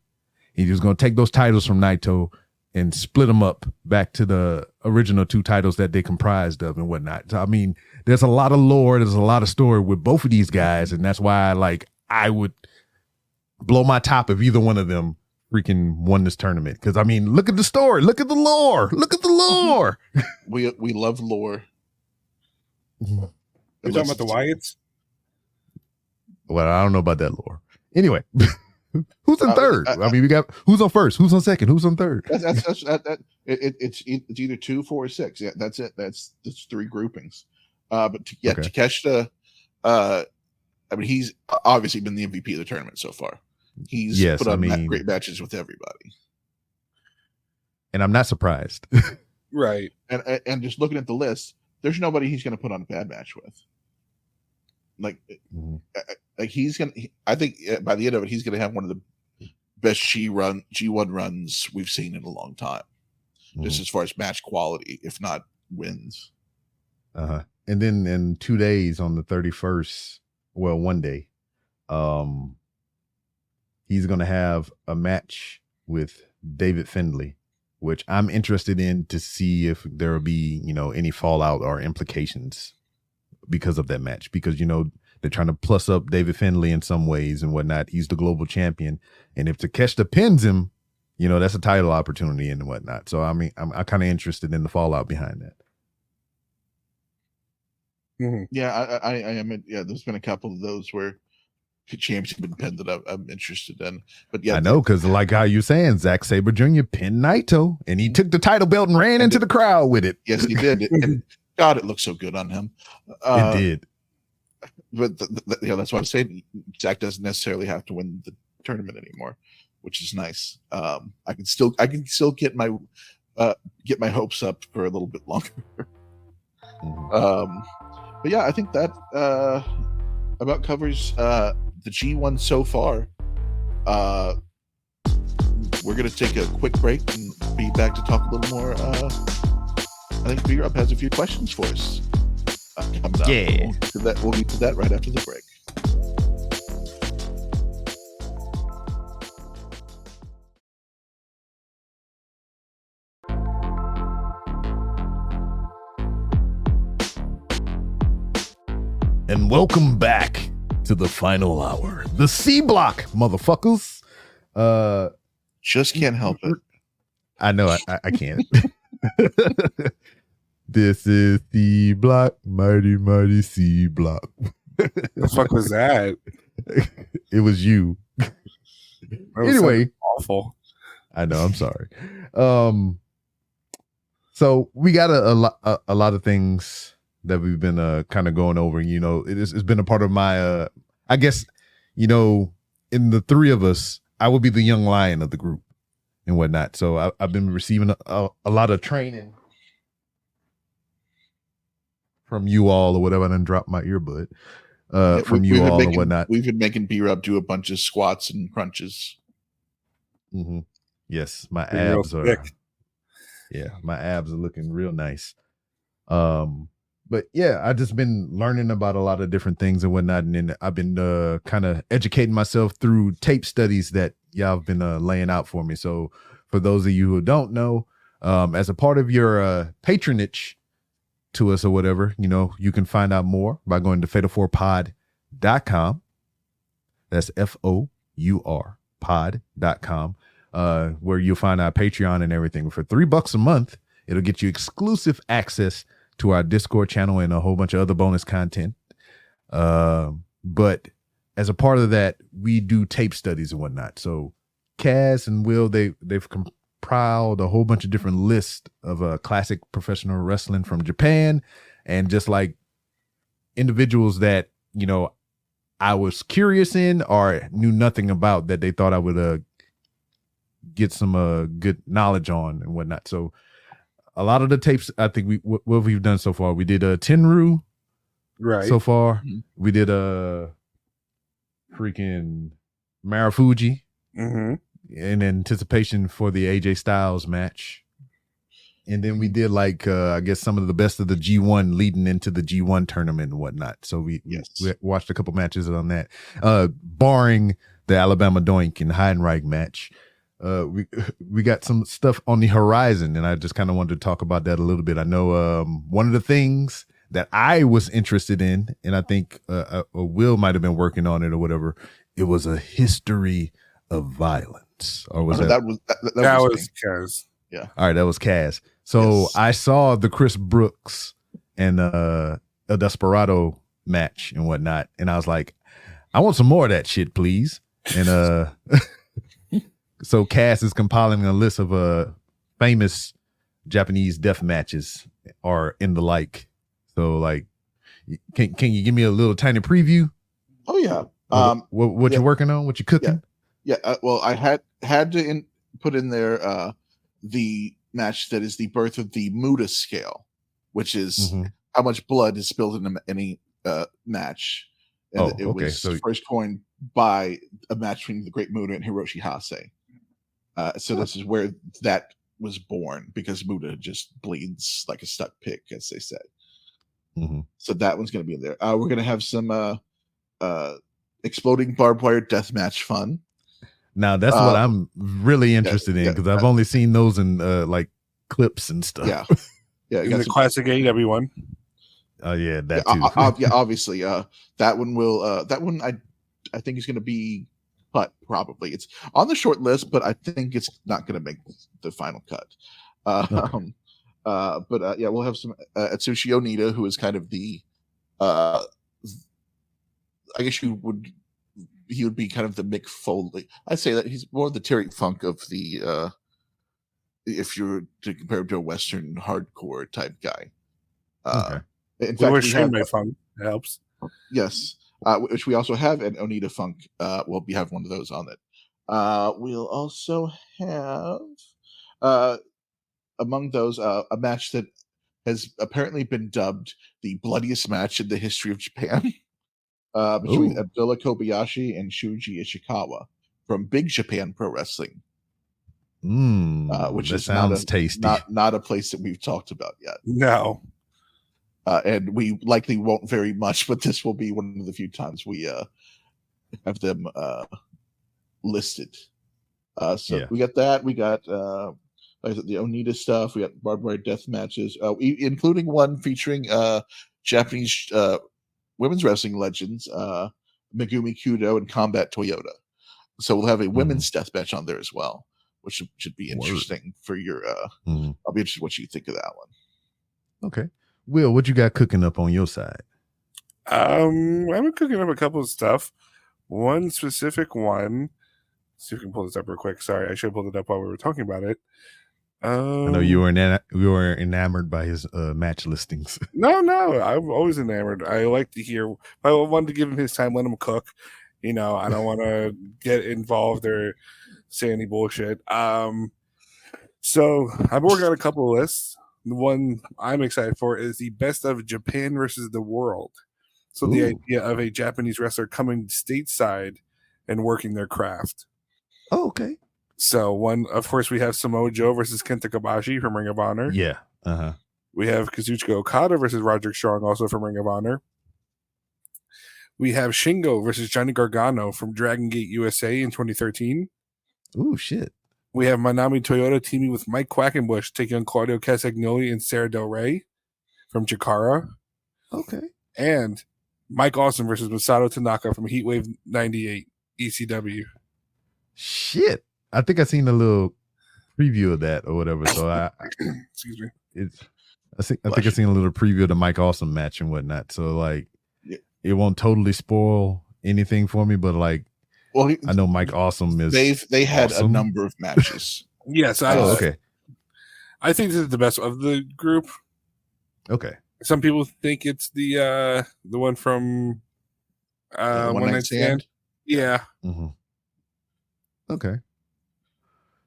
Speaker 2: he was going to take those titles from Naito and split them up back to the original 2 titles that they comprised of and whatnot. So, I mean, there's a lot of lore. There's a lot of story with both of these guys. And that's why I would blow my top if either one of them freaking won this tournament. Because, I mean, look at the story. Look at the lore. Look at the lore.
Speaker 3: We love lore.
Speaker 4: You're talking about the Wyatts?
Speaker 2: Well, I don't know about that lore. Anyway, who's in third? I mean, we got who's on first, who's on second, who's on third.
Speaker 3: It's either 2, 4, or 6. Yeah, that's it. That's 3 groupings. Takeshita. I mean, he's obviously been the MVP of the tournament so far. He's put on great matches with everybody,
Speaker 2: and I'm not surprised.
Speaker 4: Right.
Speaker 3: And just looking at the list, there's nobody he's going to put on a bad match with. Like he's going to. I think by the end of it, he's going to have one of the best G1 runs we've seen in a long time, just as far as match quality, if not wins.
Speaker 2: And then in 2 days, on the 31st, well, one day, he's going to have a match with David Findlay, which I'm interested in to see if there will be, any fallout or implications because of that match. Because, they're trying to plus up David Findlay in some ways and whatnot. He's the global champion. And if Takeshita pins him, that's a title opportunity and whatnot. So, I mean, I'm kind of interested in the fallout behind that.
Speaker 3: Mm-hmm. Yeah, I am. Yeah, there's been a couple of those where champs have been pinned that I'm interested in. But yeah,
Speaker 2: I know, because like how you're saying, Zack Sabre Jr. pinned Naito and he took the title belt and ran into the crowd with it.
Speaker 3: Yes, he did. And God, it looked so good on him.
Speaker 2: It did.
Speaker 3: But that's why I'm saying Zack doesn't necessarily have to win the tournament anymore, which is nice. I can still get my hopes up for a little bit longer. But yeah, I think that about covers the G1 so far. We're going to take a quick break and be back to talk a little more. I think B-Rob has a few questions for us.
Speaker 2: Yeah.
Speaker 3: We'll get to that right after the break.
Speaker 2: And welcome back to the final hour. The C block, motherfuckers.
Speaker 3: Just can't help it.
Speaker 2: I know I can't. This is C Block, mighty, mighty C Block.
Speaker 4: The fuck was that?
Speaker 2: It was you.
Speaker 4: That
Speaker 2: Anyway,
Speaker 4: awful.
Speaker 2: I know. I'm sorry. So we got a lot of things that we've been kind of going over. You know, it's been a part of my. I guess, you know, in the three of us, I will be the young lion of the group and whatnot. So I've been receiving a lot of training from you all or whatever. I done dropped my earbud from you all or whatnot.
Speaker 3: We've been making B-Rob do a bunch of squats and crunches.
Speaker 2: Mm-hmm. Yes, my
Speaker 4: They're real
Speaker 2: abs are.
Speaker 4: thick.
Speaker 2: Yeah, my abs are looking real nice. But yeah, I just been learning about a lot of different things and whatnot, and then I've been kind of educating myself through tape studies that y'all have been laying out for me. So for those of you who don't know, as a part of your patronage to us or whatever, you know, you can find out more by going to fatal4pod.com. That's FOUR pod.com, where you'll find our Patreon and everything. For $3 a month, it'll get you exclusive access to our Discord channel and a whole bunch of other bonus content. But as a part of that, we do tape studies and whatnot. So Kaz and Will, they've compiled a whole bunch of different lists of classic professional wrestling from Japan, and just like individuals that, you know, I was curious in or knew nothing about, that they thought I would get some good knowledge on and whatnot. So a lot of the tapes, I think what we've done so far, we did Tenru,
Speaker 4: right?
Speaker 2: So far,
Speaker 3: Mm-hmm.
Speaker 2: we did freaking Marufuji in anticipation for the AJ Styles match, and then we did like I guess some of the best of the G1 leading into the G1 tournament and whatnot. So we watched a couple matches on that, barring the Alabama Doink and Heidenreich match. We got some stuff on the horizon, and I just kind of wanted to talk about that a little bit. I know one of the things that I was interested in, and I think Will might have been working on it or whatever, it was a history of violence. Or was
Speaker 3: that was
Speaker 4: Kaz.
Speaker 3: Yeah.
Speaker 2: All right, that was Kaz. So yes. I saw the Chris Brooks and El Desperado match and whatnot, and I was like, I want some more of that shit, please. And so Cass is compiling a list of famous Japanese death matches or in the like. So like, can you give me a little tiny preview?
Speaker 3: Oh yeah.
Speaker 2: What you're working on? What you cooking?
Speaker 3: Yeah. Well, I had to put in there the match that is the birth of the Muda scale, which is how much blood is spilled in any match. And it was first coined by a match between the Great Muda and Hiroshi Hase. So this is where that was born, because Muda just bleeds like a stuck pig, as they say. So that one's going to be in there. We're going to have some exploding barbed wire death match fun.
Speaker 2: Now that's what I'm really interested in, because I've only seen those in like clips and stuff.
Speaker 3: Yeah.
Speaker 4: In the classic AEW one.
Speaker 2: Oh yeah, that too.
Speaker 3: Obviously. That one will. That one I think is going to be cut. Probably it's on the short list, but I think it's not going to make the final cut. Okay. But we'll have some Atsushi Onita, who is kind of the. I guess he would be kind of the Mick Foley. I'd say that he's more the Terry Funk of the. If you were to compare him to a Western hardcore type guy.
Speaker 4: Okay. In fact, we have Funk. It helps.
Speaker 3: Yes, which we also have, and Onita Funk will be having one of those on it. We'll also have among those a match that has apparently been dubbed the bloodiest match in the history of Japan, between Abdullah Kobayashi and Shuji Ishikawa from Big Japan Pro Wrestling. Which sounds tasty. Not a place that we've talked about yet.
Speaker 4: No.
Speaker 3: And we likely won't very much, but this will be one of the few times we have them listed. We got that. We got the Onita stuff. We got barbed wire death matches, including one featuring Japanese women's wrestling legends, Megumi Kudo and Combat Toyota. So we'll have a women's death match on there as well, which should be interesting for your. I'll be interested what you think of that one.
Speaker 2: Okay. Will, what you got cooking up on your side?
Speaker 4: I've been cooking up a couple of stuff. One specific one. See if we can pull this up real quick. Sorry, I should have pulled it up while we were talking about it.
Speaker 2: I know you were enamored by his match listings.
Speaker 4: No, I'm always enamored. I like to hear. I wanted to give him his time, let him cook. I don't want to get involved or say any bullshit. So I've worked on a couple of lists. The one I'm excited for is the best of Japan versus the world. So the idea of a Japanese wrestler coming stateside and working their craft.
Speaker 2: Oh, okay.
Speaker 4: So of course, we have Samoa Joe versus Kenta Kobashi from Ring of Honor.
Speaker 2: Yeah. Uh-huh.
Speaker 4: We have Kazuchika Okada versus Roderick Strong, also from Ring of Honor. We have Shingo versus Johnny Gargano from Dragon Gate USA in 2013.
Speaker 2: Ooh, shit.
Speaker 4: We have Manami Toyota teaming with Mike Quackenbush, taking on Claudio Castagnoli and Sarah Del Rey from Chikara.
Speaker 2: Okay.
Speaker 4: And Mike Austin versus Masato Tanaka from Heatwave 98 ECW.
Speaker 2: Shit. I think I seen a little preview of that or whatever. So
Speaker 4: Excuse me.
Speaker 2: I think I seen a little preview of the Mike Austin match and whatnot. So like, it won't totally spoil anything for me, but like, well, I know Mike Awesome is.
Speaker 3: They had
Speaker 2: awesome.
Speaker 3: a number of matches.
Speaker 4: Yes,
Speaker 2: okay.
Speaker 4: I think this is the best of the group.
Speaker 2: Okay.
Speaker 4: Some people think it's the one from One Night Stand. Yeah.
Speaker 2: Mm-hmm. Okay.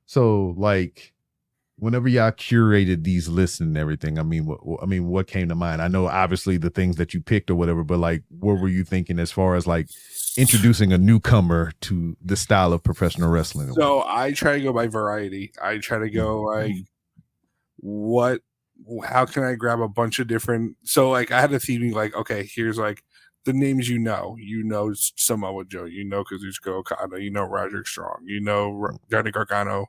Speaker 2: So like, whenever y'all curated these lists and everything, what came to mind? I know obviously the things that you picked or whatever, but like, what were you thinking as far as like introducing a newcomer to the style of professional wrestling?
Speaker 4: So I try to go by variety. I try to go like, how can I grab a bunch of different? So like, I had a theming like, okay, here's like the names Samoa Joe, Kazuchika Okada, Roderick Strong, Johnny Gargano,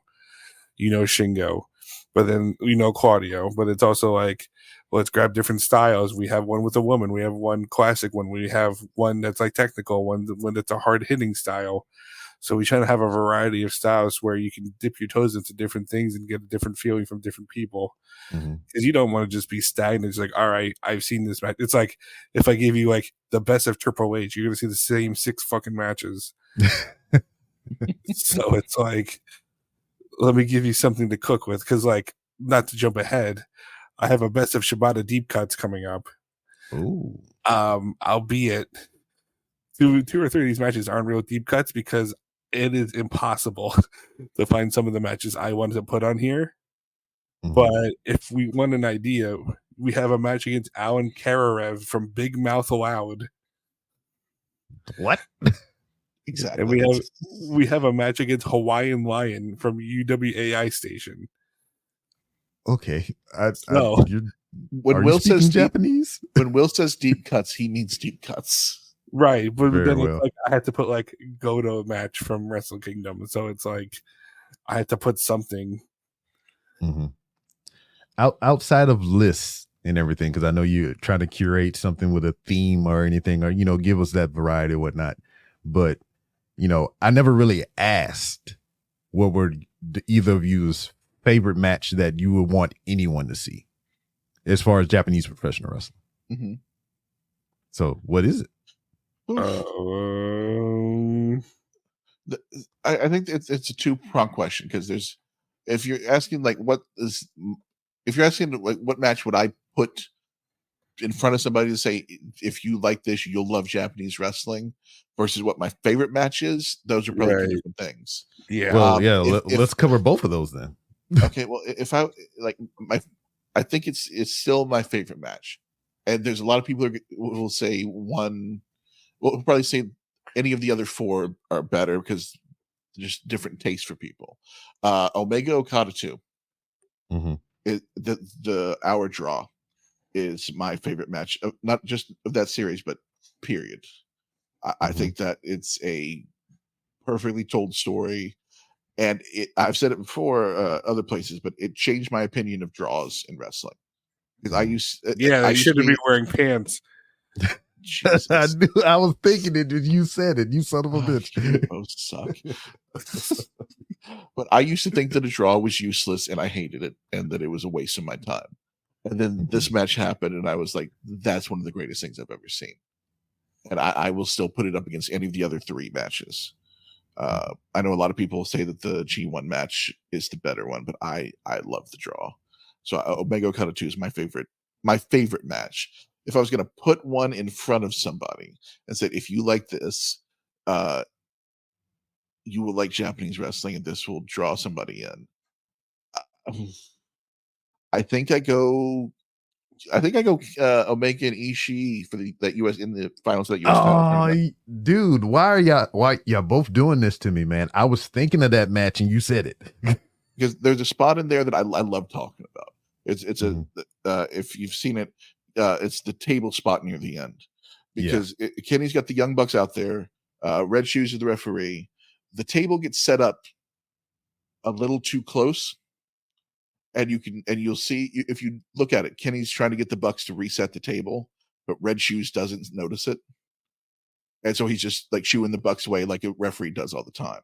Speaker 4: Shingo. But then Claudio, but it's also like, let's grab different styles. We have one with a woman, we have one classic one, we have one that's like technical, one that's a hard hitting style. So we try to have a variety of styles where you can dip your toes into different things and get a different feeling from different people. Because you don't want to just be stagnant. It's like, all right, I've seen this match. It's like if I gave you like the best of Triple H, you're gonna see the same 6 fucking matches. So it's like, let me give you something to cook with, because like, not to jump ahead, I have a best of Shibata deep cuts coming up.
Speaker 2: Ooh.
Speaker 4: Albeit two or three of these matches aren't real deep cuts because it is impossible to find some of the matches I wanted to put on here. But if we want an idea, we have a match against Alan Kararev from Big Mouth Loud.
Speaker 2: What?
Speaker 3: Exactly.
Speaker 4: And we have a match against Hawaiian Lion from UWAI Station.
Speaker 2: Okay.
Speaker 3: When Will says
Speaker 2: Japanese,
Speaker 3: when Will says deep cuts, he means deep cuts.
Speaker 4: Right. But then it's like I had to put like Goto match from Wrestle Kingdom. So it's like I had to put something.
Speaker 2: Outside of lists and everything, because I know you're trying to curate something with a theme or anything, or give us that variety or whatnot. But I never really asked what were either of you's favorite match that you would want anyone to see as far as Japanese professional wrestling. So what is it?
Speaker 3: I think it's a two-pronged question, because if you're asking like what match would I put in front of somebody to say, if you like this, you'll love Japanese wrestling, versus what my favorite match is, those are probably two different things.
Speaker 4: Yeah.
Speaker 2: Well, let's cover both of those then.
Speaker 3: Okay. Well, if I like I think it's still my favorite match, and there's a lot of people who will say we'll probably say any of the other 4 are better because there's different tastes for people. Omega Okada 2. The hour draw is my favorite match, not just of that series, but period. I think that it's a perfectly told story, and I've said it before other places, but it changed my opinion of draws in wrestling. Because
Speaker 4: I shouldn't be wearing pants.
Speaker 2: I was thinking it when you said it. You son of a bitch.
Speaker 3: You both suck. But I used to think that a draw was useless, and I hated it, and that it was a waste of my time. And then this match happened, and I was like, that's one of the greatest things I've ever seen. And I will still put it up against any of the other 3 matches. I know a lot of people say that the G1 match is the better one, but I love the draw. So Omega Okada 2 is my favorite match. If I was going to put one in front of somebody and said, if you like this, you will like Japanese wrestling, and this will draw somebody in. I think I go Omega and Ishii for that US in the finals of that US title tournament.
Speaker 2: Dude, why y'all both doing this to me, man? I was thinking of that match and you said it.
Speaker 3: Because there's a spot in there that I love talking about. It's if you've seen it, it's the table spot near the end. Because Kenny's got the Young Bucks out there, Red Shoes is the referee. The table gets set up a little too close. And you'll see, if you look at it, Kenny's trying to get the Bucks to reset the table, but Red Shoes doesn't notice it. And so he's just like shooing the Bucks away like a referee does all the time.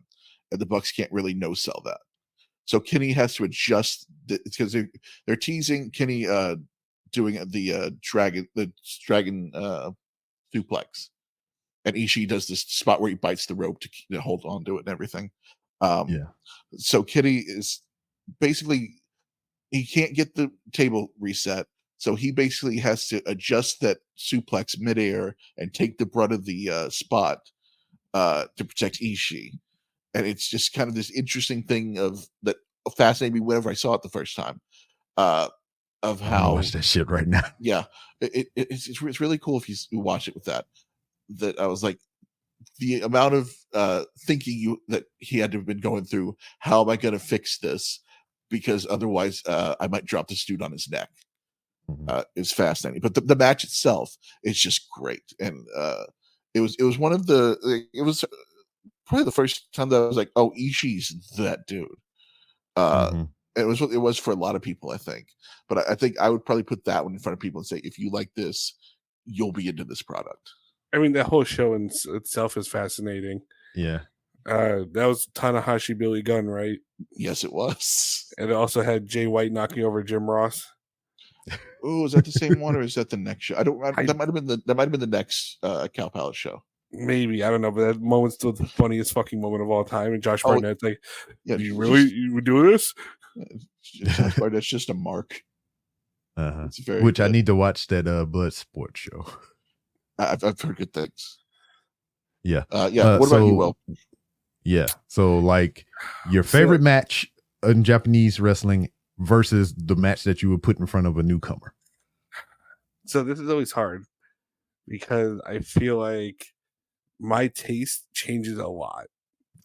Speaker 3: And the Bucks can't really no-sell that. So Kenny has to adjust because they're teasing Kenny doing the dragon suplex. And Ishii does this spot where he bites the rope to hold on to it and everything. So Kenny is basically, he can't get the table reset. So he basically has to adjust that suplex midair and take the brunt of the spot to protect Ishii. And it's just kind of this interesting thing that fascinated me whenever I saw it the first time. Of how
Speaker 2: watch that shit right now.
Speaker 3: Yeah, it's really cool if you watch it with that. That I was like, the amount of thinking that he had to have been going through. How am I going to fix this? Because otherwise, I might drop this dude on his neck. It's fascinating, but the match itself is just great, and it was probably the first time that I was like, oh, Ishii's that dude. It was for a lot of people, I think, but I think I would probably put that one in front of people and say, if you like this, you'll be into this product.
Speaker 4: I mean, that whole show in itself is fascinating.
Speaker 2: Yeah.
Speaker 4: That was Tanahashi Billy Gunn, right?
Speaker 3: Yes, it was.
Speaker 4: And it also had Jay White knocking over Jim Ross.
Speaker 3: Oh, is that the same one, or is that the next show? That might have been the next Cal Palace show.
Speaker 4: Maybe, I don't know, but that moment's still the funniest fucking moment of all time. And Josh Barnett's like,
Speaker 3: yeah,
Speaker 4: you would do this?
Speaker 3: Josh Barnett's just a mark.
Speaker 2: Which good. I need to watch that Blood Sport show.
Speaker 3: I've heard good things.
Speaker 2: Yeah.
Speaker 3: What about you, Will?
Speaker 2: Yeah. So, like, your favorite match in Japanese wrestling versus the match that you would put in front of a newcomer.
Speaker 4: So this is always hard because I feel like my taste changes a lot.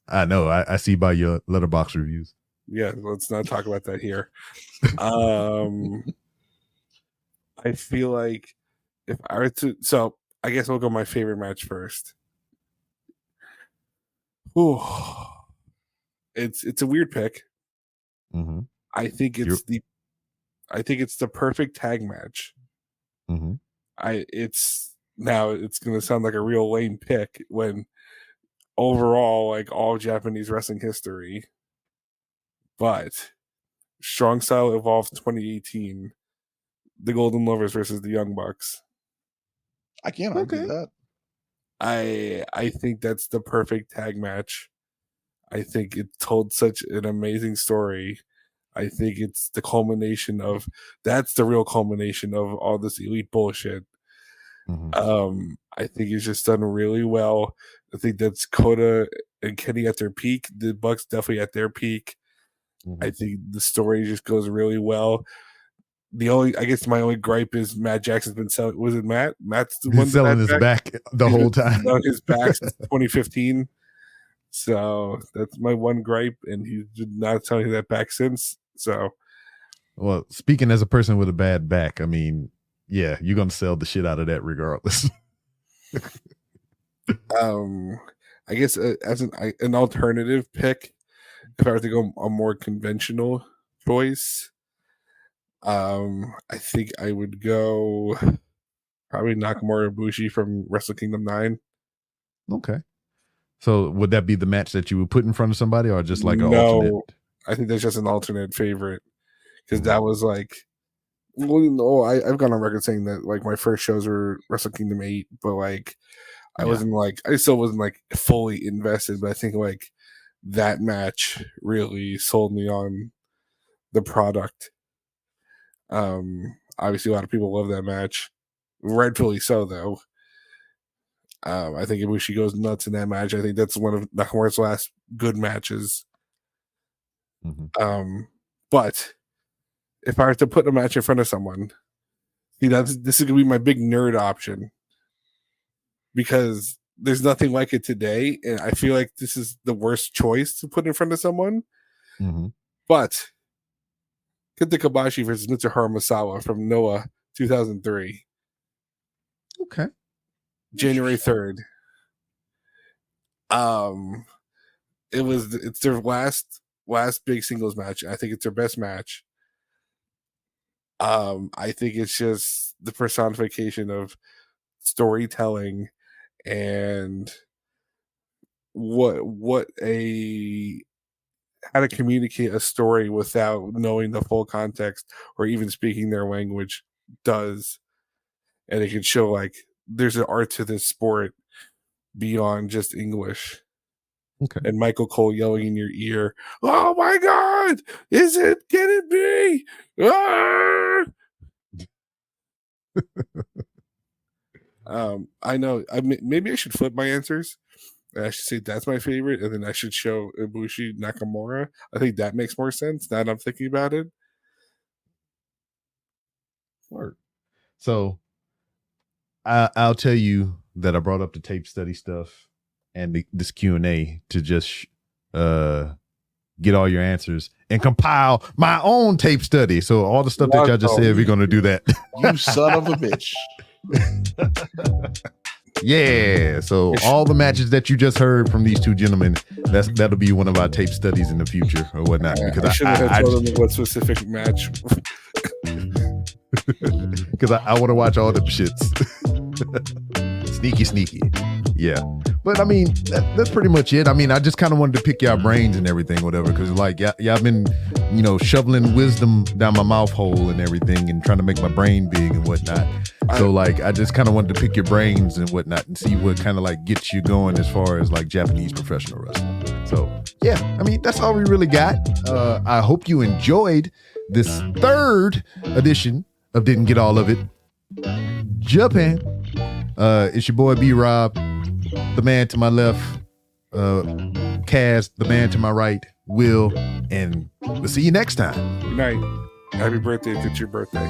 Speaker 2: I know. I see by your Letterboxd reviews.
Speaker 4: Yeah, let's not talk about that here. I feel like if I were to, so I guess I'll go my favorite match first. Ooh, it's a weird pick. I think it's the perfect tag match. It's gonna sound like a real lame pick when overall, like, all Japanese wrestling history, but Strong Style Evolved 2018, the Golden Lovers versus the Young Bucks.
Speaker 3: I can't argue that.
Speaker 4: I think that's the perfect tag match. I think it told such an amazing story. I think it's the culmination of, that's the real culmination of all this elite bullshit. I think it's just done really well. I think that's Kota and Kenny at their peak. The Bucks definitely at their peak. I think the story just goes really well. My only gripe is Matt Jackson's been selling. Was it Matt? Matt's the one
Speaker 2: selling his back the whole time.
Speaker 4: Selling his back since 2015. So that's my one gripe, and he's not selling that back since. So,
Speaker 2: well, speaking as a person with a bad back, I mean, yeah, you're gonna sell the shit out of that regardless.
Speaker 4: I guess as an alternative pick, if I were to go a more conventional choice, I think I would go probably Nakamura Ibushi from Wrestle Kingdom 9.
Speaker 2: Okay. So would that be the match that you would put in front of somebody, or just like an alternate?
Speaker 4: I think that's just an alternate favorite, because that was like Well, no, I've gone on record saying that like my first shows were Wrestle Kingdom 8, but like I still wasn't like fully invested, but I think like that match really sold me on the product. Obviously a lot of people love that match, rightfully so though. I think Ibushi goes nuts in that match. I think that's one of Nakamura's last good matches.
Speaker 2: Mm-hmm.
Speaker 4: But if I were to put a match in front of someone, this is gonna be my big nerd option, because there's nothing like it today, and I feel like this is the worst choice to put in front of someone.
Speaker 2: Mm-hmm.
Speaker 4: But Kenta Kobashi versus Mitsuharu Misawa from Noah 2003.
Speaker 2: Okay.
Speaker 4: January 3rd. It's their last big singles match. I think it's their best match. I think it's just the personification of storytelling and how to communicate a story without knowing the full context or even speaking their language does. And it can show like there's an art to this sport beyond just English.
Speaker 2: Okay.
Speaker 4: And Michael Cole yelling in your ear, "Oh my God, can it be? Ah!" I know. Maybe I should flip my answers. I should say that's my favorite, and then I should show Ibushi Nakamura. I think that makes more sense now that I'm thinking about it.
Speaker 2: Word. So I'll tell you that I brought up the tape study stuff and this Q&A to just get all your answers and compile my own tape study. So all the stuff that y'all just said, we're going to do that.
Speaker 3: You son of a bitch.
Speaker 2: Yeah. So all the matches that you just heard from these two gentlemen, that'll be one of our tape studies in the future or whatnot. Because
Speaker 4: I should have told them what specific match.
Speaker 2: Because I want to watch all the shits. Sneaky. Yeah. But I mean, that's pretty much it. I mean, I just kind of wanted to pick y'all brains and everything, whatever, because like y'all been, shoveling wisdom down my mouth hole and everything and trying to make my brain big and whatnot. So like, I just kind of wanted to pick your brains and whatnot and see what kind of like gets you going as far as like Japanese professional wrestling. So yeah, I mean, that's all we really got. I hope you enjoyed this third edition of Didn't Get All of It Japan. It's your boy B-Rob, the man to my left, Kaz, the man to my right, Will, and we'll see you next time.
Speaker 4: Good night. Happy birthday if it's your birthday.